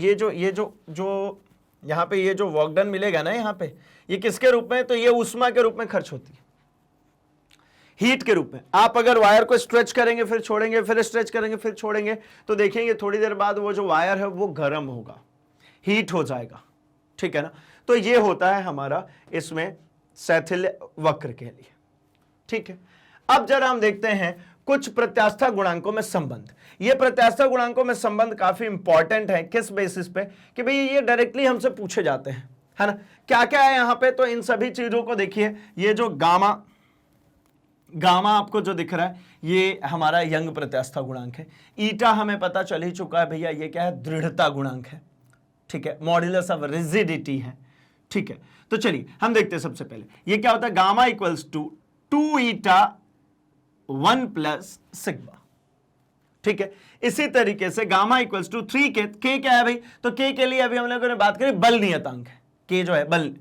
यहां पे ये जो वर्क डन मिलेगा ना, यहां पे ये किसके रूप में, तो ये ऊष्मा के रूप में खर्च होती है, हीट के रूप में। आप अगर वायर को स्ट्रेच करेंगे फिर छोड़ेंगे, फिर स्ट्रेच करेंगे फिर छोड़ेंगे, तो देखेंगे थोड़ी देर बाद वो जो वायर है वो गर्म होगा, हीट हो जाएगा, ठीक है ना। तो ये होता है हमारा इसमें शैथिल्य वक्र के लिए, ठीक है। अब जरा हम देखते हैं कुछ प्रत्यास्था गुणांकों में संबंध। ये प्रत्यास्था गुणांकों में संबंध काफी इंपॉर्टेंट है, किस बेसिस पे कि भाई ये डायरेक्टली हमसे पूछे जाते हैं, है ना। क्या क्या है यहां पे, तो इन सभी चीजों को देखिए, ये जो गामा आपको जो दिख रहा है ये हमारा यंग प्रत्यास्था गुणांक है। ईटा हमें पता चल ही चुका है भैया, ये क्या है, दृढ़ता गुणांक है, ठीक है, मॉड्यूलस ऑफ रिजिडिटी है, ठीक है। तो चलिए हम देखते हैं सबसे पहले ये क्या होता है, gamma equals to 2 eta 1 plus sigma, ठीक है। इसी तरीके से गामा इक्वल्स टू 3 के क्या है भाई, तो के के लिए अभी हम लोगों ने बात करी बल नियतांक है, के जो है बल,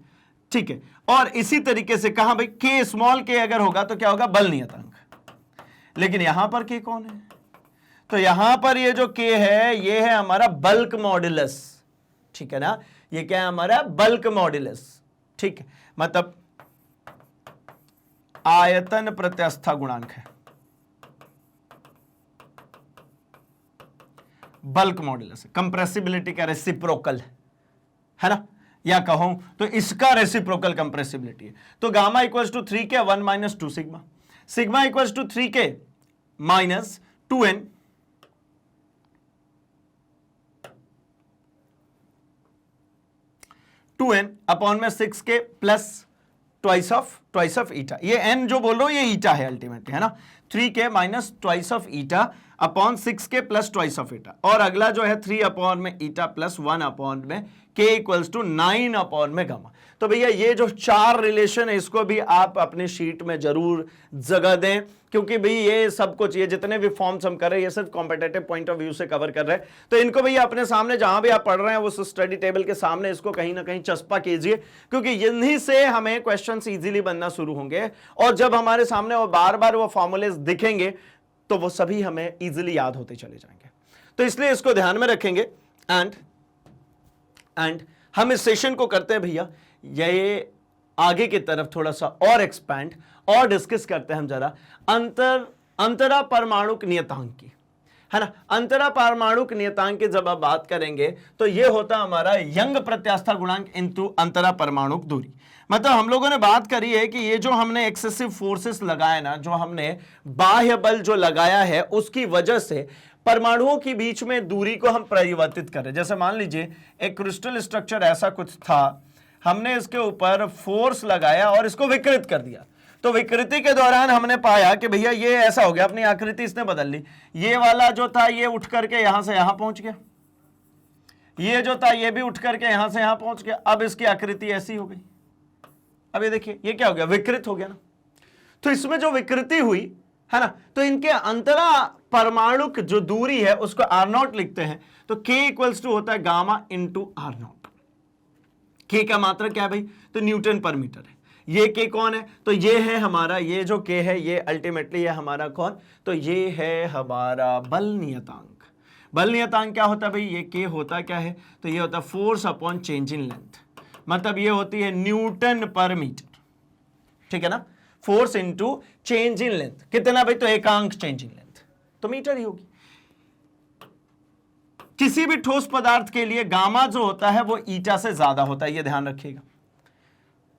ठीक है। और इसी तरीके से कहा भाई के स्मॉल के अगर होगा तो क्या होगा, बल नियतांक। लेकिन यहां पर के कौन है, तो यहां पर ये जो के है ये है हमारा बल्क मॉड्यूलस, ठीक है ना, ये क्या है हमारा बल्क मॉड्यूलस, ठीक है, मतलब आयतन प्रत्यास्था गुणांक है, बल्क मॉड्यूलस है, कंप्रेसिबिलिटी का रेसिप्रोकल है ना, या कहूं तो इसका रेसिप्रोकल कंप्रेसिबिलिटी है। तो गामा इक्वल्स टू 3 के 1 minus 2 sigma, sigma equals to 3 के माइनस 2n, अपॉन में 6 के प्लस ट्वाइस ऑफ ईटा। ये n जो बोल रहा हूं ये ईटा है अल्टीमेटली, है ना, 3 के minus twice of eta upon 6 के प्लस ट्वाइस ऑफ ईटा, और अगला जो है 3 अपॉन में ईटा प्लस 1 अपॉन में k इक्वल्स टू 9 अपॉन में गामा। तो भैया ये जो 4 रिलेशन है इसको भी आप अपने शीट में जरूर जगह दें, क्योंकि भाई ये सब कुछ, ये जितने भी फॉर्म्स हम कर रहे हैं ये सिर्फ कॉम्पिटिटिव पॉइंट ऑफ व्यू से कवर कर रहे हैं, तो इनको भैया अपने सामने जहां भी आप पढ़ रहे हैं वो स्टडी टेबल के सामने इसको कहीं ना कहीं चस्पा कीजिए, क्योंकि इन्हीं से हमें क्वेश्चंस इजीली बनना शुरू होंगे, और जब हमारे सामने वो बार बार वो फॉर्मूलेस दिखेंगे तो वो सभी हमें इजीली याद होते चले जाएंगे। तो इसलिए इसको ध्यान में रखेंगे। एंड हम इस सेशन को करते हैं भैया ये आगे की तरफ थोड़ा सा और एक्सपैंड और डिस्कस करते हैं हम जरा अंतरा परमाणुक नियतांक की, है ना। अंतरा परमाणुक नियतांक की जब आप बात करेंगे तो ये होता हमारा यंग प्रत्यास्था गुणांक इंटू अंतरा परमाणुक दूरी। मतलब हम लोगों ने बात करी है कि ये जो हमने एक्सेसिव फोर्सेस लगाए ना, जो हमने बाह्य बल जो लगाया है उसकी वजह से परमाणुओं के बीच में दूरी को हम परिवर्तित करें। जैसे मान लीजिए एक क्रिस्टल स्ट्रक्चर ऐसा कुछ था, हमने इसके ऊपर फोर्स लगाया और इसको विकृत कर दिया। तो विकृति के दौरान हमने पाया कि भैया ये ऐसा हो गया, अपनी आकृति इसने बदल ली। ये वाला जो था ये उठ करके यहां से यहां पहुंच गया, ये जो था ये भी उठ करके यहां से यहां पहुंच गया। अब इसकी आकृति ऐसी हो गई। अब ये देखिए ये क्या हो गया, विकृत हो गया ना। तो इसमें जो विकृति हुई है ना, तो इनके अंतरा परमाणुक जो दूरी है उसको R0 लिखते हैं। तो K इक्वल्स टू होता है गामा इंटू R0। K का मात्रा क्या है भाई, तो न्यूटन पर मीटर है। ये K कौन है, तो ये है हमारा, ये जो K है ये अल्टीमेटली है हमारा कौन, तो ये है हमारा बल नियतांक। बल नियतांक क्या होता है भाई, ये K होता क्या है, तो ये होता है force upon change in length. मतलब ये होती है न्यूटन पर मीटर, ठीक है ना। Force into change in length कितना भाई, तो एकांक चेंज इन लेंथ, तो मीटर ही होगी। किसी भी ठोस पदार्थ के लिए गामा जो होता है वो ईटा से ज्यादा होता है, ये ध्यान रखिएगा।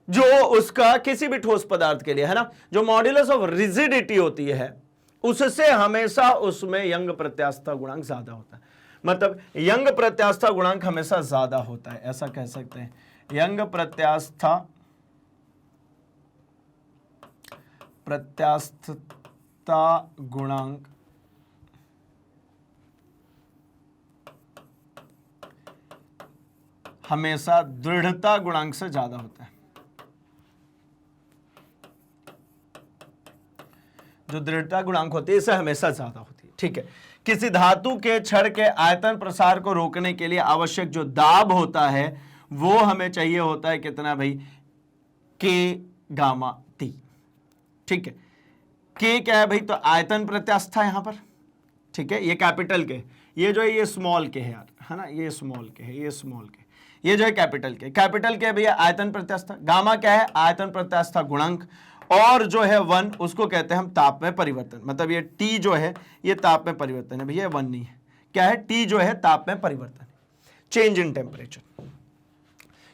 जो उसका किसी भी ठोस पदार्थ के लिए है ना, जो मॉड्यूलस ऑफ रिजिडिटी होती है उससे हमेशा उसमें यंग प्रत्यास्था गुणांक ज्यादा होता है। मतलब यंग प्रत्यास्था गुणांक हमेशा ज्यादा होता है, ऐसा कह सकते हैं। यंग प्रत्यास्थता गुणांक हमेशा दृढ़ता गुणांक से ज्यादा होता है। जो दृढ़ता गुणांक होती है इससे हमेशा ज्यादा होती है, ठीक है। किसी धातु के छड़ के आयतन प्रसार को रोकने के लिए आवश्यक जो दाब होता है वो हमें चाहिए होता है कितना भाई, K गामा T, ठीक है। K क्या है भाई, तो आयतन प्रत्यास्था यहां पर, ठीक है। ये कैपिटल के, ये जो है ये स्मॉल के है यार, है ना, ये स्मॉल के है, ये स्मॉल के, ये जो है कैपिटल के। कैपिटल के भैया आयतन प्रत्यास्था, गामा क्या है, आयतन प्रत्यास्था गुणांक, और जो है 1 उसको कहते हैं हम ताप में परिवर्तन। मतलब ये T जो है ये ताप में परिवर्तन है भैया, 1 नहीं है, क्या है, T जो है ताप में परिवर्तन, चेंज इन टेम्परेचर।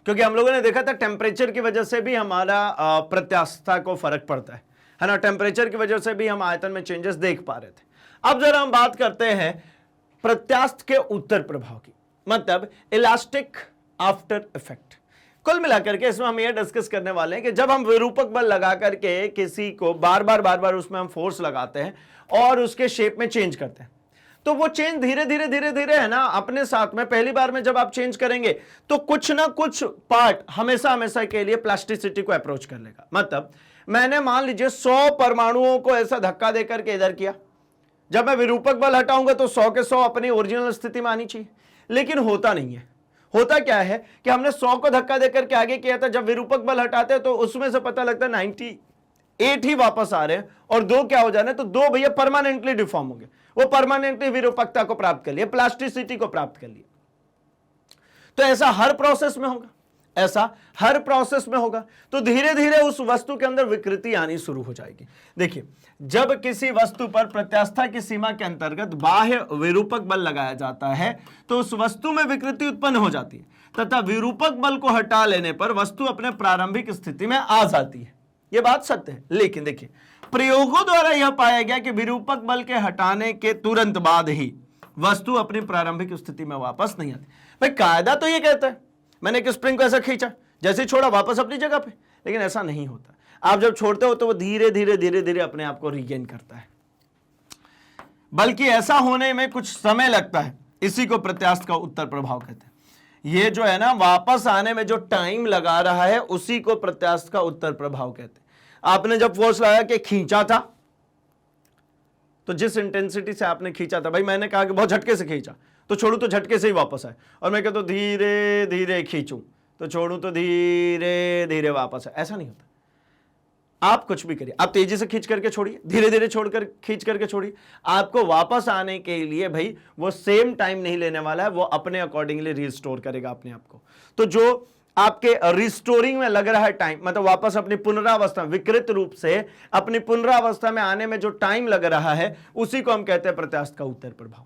क्योंकि हम लोगों ने देखा था टेम्परेचर की वजह से भी हमारा प्रत्यास्था को फर्क पड़ता है ना। टेम्परेचर की वजह से भी हम आयतन में चेंजेस देख पा रहे थे। अब जरा हम बात करते हैं प्रत्यास्थ के उत्तर प्रभाव की, मतलब इलास्टिक आफ्टर इफेक्ट। कुल मिलाकर के इसमें हम ये डिस्कस करने वाले हैं कि जब हम विरूपक बल लगा करके किसी को बार बार उसमें हम फोर्स लगाते हैं और उसके शेप में चेंज करते हैं, तो वो चेंज धीरे धीरे है ना अपने साथ में, पहली बार में जब आप चेंज करेंगे तो कुछ ना कुछ पार्ट हमेशा के लिए प्लास्टिसिटी को अप्रोच कर लेगा। मतलब मैंने मान लीजिए 100 परमाणुओं को ऐसा धक्का देकर के इधर किया, जब मैं विरूपक बल हटाऊंगा तो 100 के 100 अपनी ओरिजिनल स्थिति में आनी चाहिए, लेकिन होता नहीं है। होता क्या है कि हमने 100 को धक्का देकर के आगे किया था, जब विरूपक बल हटाते हैं तो उसमें से पता लगता है 98 ही वापस आ रहे हैं और 2 क्या हो जाने, तो 2 भैया परमानेंटली डिफॉर्म हो गए, वो परमानेंटली विरूपकता को प्राप्त कर लिया, प्लास्टिसिटी को प्राप्त कर लिया। तो ऐसा हर प्रोसेस में होगा, ऐसा हर प्रोसेस में होगा। तो धीरे धीरे उस वस्तु के अंदर विकृति आनी शुरू हो जाएगी। देखिए, जब किसी वस्तु पर प्रत्यास्था की सीमा के अंतर्गत बाह्य विरूपक बल लगाया जाता है तो उस वस्तु में विकृति उत्पन्न हो जाती है तथा विरूपक बल को हटा लेने पर वस्तु अपने प्रारंभिक स्थिति में आ जाती है। यह बात सत्य है। लेकिन देखिए, प्रयोगों द्वारा यह पाया गया कि विरूपक बल के हटाने के तुरंत बाद ही वस्तु अपनी प्रारंभिक स्थिति में वापस नहीं आती। भाई कायदा तो ये कहता है, मैंने एक स्प्रिंग को ऐसा खींचा, जैसे ही छोड़ा वापस अपनी जगह पे, लेकिन ऐसा नहीं होता। आप जब छोड़ते हो तो वो धीरे धीरे अपने आप को रीगेन करता है, बल्कि ऐसा होने में कुछ समय लगता है। इसी को प्रत्यास्थ का उत्तर प्रभाव कहते हैं। ये जो है ना वापस आने में जो टाइम लगा रहा है उसी को प्रत्यास्थ का उत्तर प्रभाव कहते हैं। आपने जब फोर्स लगाया कि खींचा था, तो जिस इंटेंसिटी से आपने खींचा था, भाई मैंने कहा कि बहुत झटके से खींचा तो छोड़ू तो झटके से ही वापस आए, और मैं कहता हूं धीरे धीरे खींचूं तो छोड़ू तो धीरे धीरे वापस आए, ऐसा नहीं होता। आप कुछ भी करिए, आप तेजी से खींच करके छोड़िए, धीरे धीरे छोड़कर खींच करके छोड़िए, आपको वापस आने के लिए भाई वो सेम टाइम नहीं लेने वाला है, वो अपने अकॉर्डिंगली रिस्टोर करेगा अपने आप को। तो जो आपके रिस्टोरिंग में लग रहा है टाइम, मतलब वापस अपनी पुनरावस्था, विकृत रूप से अपनी पुनरावस्था में आने में जो टाइम लग रहा है, उसी को हम कहते हैं प्रत्यास्थ का उत्तर प्रभाव।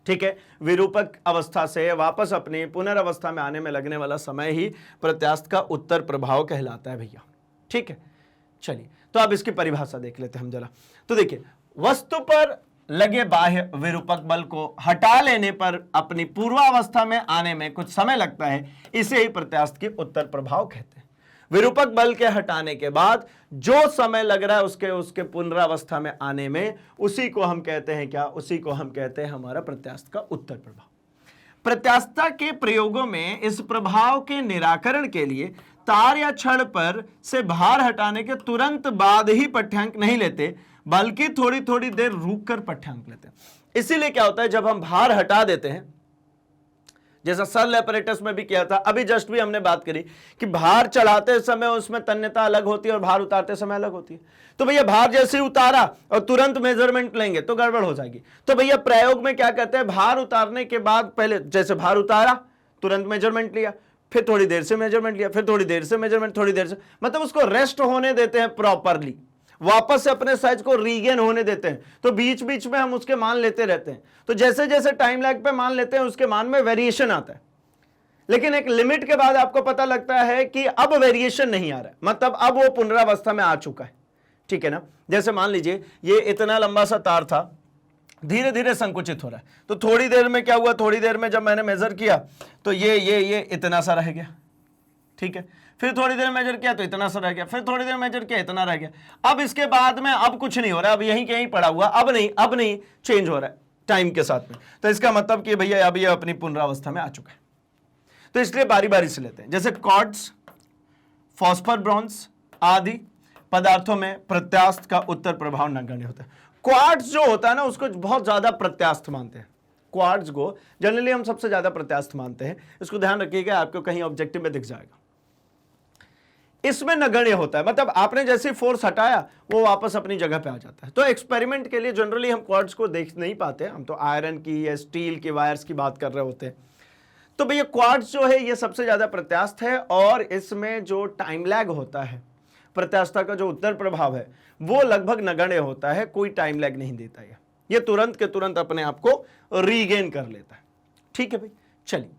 ठीक है, विरूपक अवस्था से वापस अपनी पुनरावस्था में आने में लगने वाला समय ही प्रत्यास्थ का उत्तर प्रभाव कहलाता है भैया। ठीक है, चलिए तो अब इसकी परिभाषा देख लेते हैं हम जरा। तो देखिए, वस्तु पर लगे बाह्य विरूपक बल को हटा लेने पर अपनी पूर्वावस्था में आने में कुछ समय लगता है, इसे ही प्रत्यास्थ के उत्तर प्रभाव कहते हैं। विरूपक बल के हटाने के बाद जो समय लग रहा है उसके पुनरावस्था में आने में, उसी को हम कहते हैं क्या, उसी को हम कहते हैं हमारा प्रत्यास्थ का उत्तर प्रभाव। प्रत्यास्थता के प्रयोगों में इस प्रभाव के निराकरण के लिए तार या छड़ पर से भार हटाने के तुरंत बाद ही पाठ्यांक नहीं लेते, बल्कि थोड़ी थोड़ी देर रुक कर पाठ्यांक लेते हैं। इसीलिए क्या होता है, जब हम भार हटा देते हैं, जैसा सरल अपरेटस में भी किया था, अभी जस्ट भी हमने बात करी कि भार चढ़ाते समय उसमें तन्यता अलग होती है और भार उतारते समय अलग होती है। तो भैया भार जैसे ही उतारा और तुरंत मेजरमेंट लेंगे तो गड़बड़ हो जाएगी। तो भैया प्रयोग में क्या कहते हैं, भार उतारने के बाद पहले जैसे भार उतारा, तुरंत मेजरमेंट लिया, फिर थोड़ी देर से मेजरमेंट लिया, फिर थोड़ी देर से मेजरमेंट, थोड़ी देर से, मतलब उसको रेस्ट होने देते हैं प्रॉपरली, वापस से अपने साइज को रीगेन होने देते हैं। तो बीच बीच में हम उसके मान लेते रहते हैं। तो जैसे जैसे टाइम लैग पे मान लेते हैं, उसके मान में वेरिएशन आता है, लेकिन एक लिमिट के बाद आपको पता लगता है कि अब वेरिएशन नहीं आ रहा है, मतलब अब वो पुनरावस्था में आ चुका है। ठीक है ना, जैसे मान लीजिए ये इतना लंबा सा तार था, धीरे धीरे संकुचित हो रहा है, तो थोड़ी देर में क्या हुआ, थोड़ी देर में जब मैंने मेजर किया तो ये इतना सा रह गया। ठीक है, फिर थोड़ी देर मेजर किया तो इतना सा रह गया, फिर थोड़ी देर मेजर किया इतना रह गया। अब इसके बाद में अब कुछ नहीं हो रहा, अब यहीं कहीं पड़ा हुआ, अब नहीं चेंज हो रहा है टाइम के साथ में। तो इसका मतलब कि भैया अब ये अपनी पुनरावस्था में आ चुका है। तो इसलिए बारी बारी से लेते हैं। जैसे क्वार्ट्ज, फॉस्फर, ब्रॉन्ज आदि पदार्थों में प्रत्यास्थ का उत्तर प्रभाव नगण्य होता है। क्वार्ट्ज जो होता है ना, उसको बहुत ज्यादा प्रत्यास्थ मानते हैं। क्वार्ट्ज को जनरली हम सबसे ज्यादा प्रत्यास्थ मानते हैं, इसको ध्यान रखिएगा, आपको कहीं ऑब्जेक्टिव में दिख जाएगा। इसमें नगण्य होता है, मतलब आपने जैसे फोर्स हटाया वो वापस अपनी जगह पे आ जाता है। तो एक्सपेरिमेंट के लिए जनरली हम क्वार्ट्ज को देख नहीं पाते, हम तो आयरन की या स्टील की वायर्स की बात कर रहे होते हैं। तो भैया क्वार्ट्ज जो है ये सबसे ज्यादा प्रत्यास्थ है, और इसमें जो टाइम लैग होता है, प्रत्यास्थता का जो उत्तर प्रभाव है वो लगभग नगण्य होता है, कोई टाइम लैग नहीं देता है, ये तुरंत के तुरंत अपने आप को रीगेन कर लेता है। ठीक है भाई, चलिए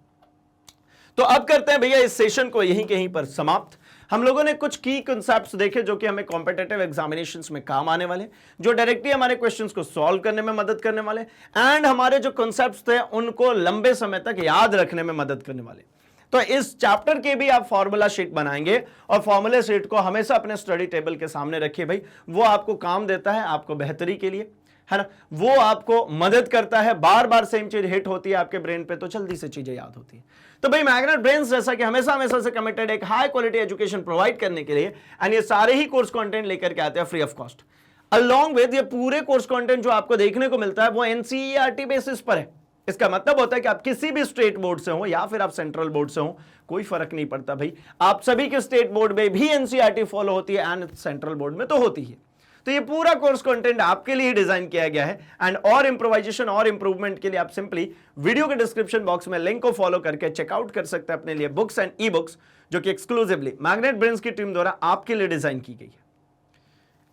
तो अब करते हैं भैया इस सेशन को यहीं कहीं पर समाप्त। हम लोगों ने कुछ की कॉन्सेप्ट्स देखे जो कि हमें कॉम्पिटिटिव एग्जामिनेशंस में काम आने वाले, जो डायरेक्टली हमारे क्वेश्चंस को सॉल्व करने में मदद करने वाले, एंड हमारे जो कॉन्सेप्ट्स थे उनको लंबे समय तक याद रखने में मदद करने वाले। तो इस चैप्टर के भी आप फॉर्मूला शीट बनाएंगे, और फॉर्मूला शीट को हमेशा अपने स्टडी टेबल के सामने रखिए भाई, वो आपको काम देता है, आपको बेहतरी के लिए, है ना, वो आपको मदद करता है। बार बार सेम चीज हिट होती है आपके ब्रेन पे तो जल्दी से चीजें याद होती है। तो भाई मैग्नेट ब्रेन्स जैसा कि हमेशा से कमिटेड एक हाई क्वालिटी एजुकेशन प्रोवाइड करने के लिए, एंड ये सारे ही कोर्स कंटेंट लेकर के आते हैं free of cost. Along with ये पूरे कोर्स कंटेंट जो आपको देखने को मिलता है वो एनसीईआरटी बेसिस पर है। इसका मतलब होता है कि आप किसी भी स्टेट बोर्ड से हो या फिर आप सेंट्रल बोर्ड से हो, कोई फर्क नहीं पड़ता भाई, आप सभी के स्टेट बोर्ड में भी एनसीईआरटी फॉलो होती है एंड सेंट्रल बोर्ड में तो होती है। तो ये पूरा कोर्स कंटेंट आपके लिए डिजाइन किया गया है, एंड और इंप्रोवाइजेशन और इंप्रूवमेंट के लिए आप सिंपली वीडियो के डिस्क्रिप्शन बॉक्स में लिंक को फॉलो करके चेकआउट कर सकते हैं अपने लिए बुक्स एंड ई बुक्स, जो कि एक्सक्लूसिवली मैग्नेट ब्रेन्स की टीम द्वारा आपके लिए डिजाइन की गई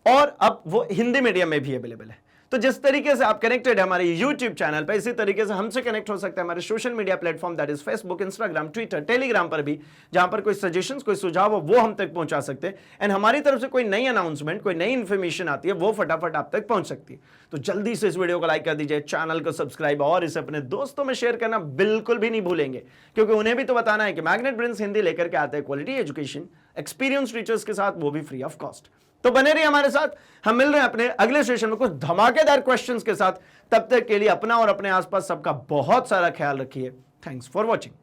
है, और अब वो हिंदी मीडियम में भी अवेलेबल है। तो जिस तरीके से आप कनेक्टेड है हमारे YouTube चैनल पर, इसी तरीके से हमसे कनेक्ट हो सकते हैं हमारे social media platform that is Facebook, Instagram, Twitter, Telegram पर भी, जहां पर कोई सजेशंस, कोई सुझाव हो वो हम तक पहुंचा सकते हैं, एंड हमारी तरफ से कोई नई अनाउंसमेंट, कोई नई इंफॉर्मेशन आती है वो फटाफट आप तक पहुंच सकती है। तो जल्दी से इस वीडियो को लाइक कर दीजिए, चैनल को सब्सक्राइब, और इसे अपने दोस्तों में शेयर करना बिल्कुल भी नहीं भूलेंगे, क्योंकि उन्हें भी तो बताना है कि मैग्नेट ब्रेन्स हिंदी लेकर के आते हैं क्वालिटी एजुकेशन, एक्सपीरियंस टीचर्स के साथ, वो भी फ्री ऑफ कॉस्ट। तो बने रहिए हमारे साथ, हम मिल रहे हैं अपने अगले सेशन में कुछ धमाकेदार क्वेश्चंस के साथ। तब तक के लिए अपना और अपने आसपास सबका बहुत सारा ख्याल रखिए। Thanks for watching.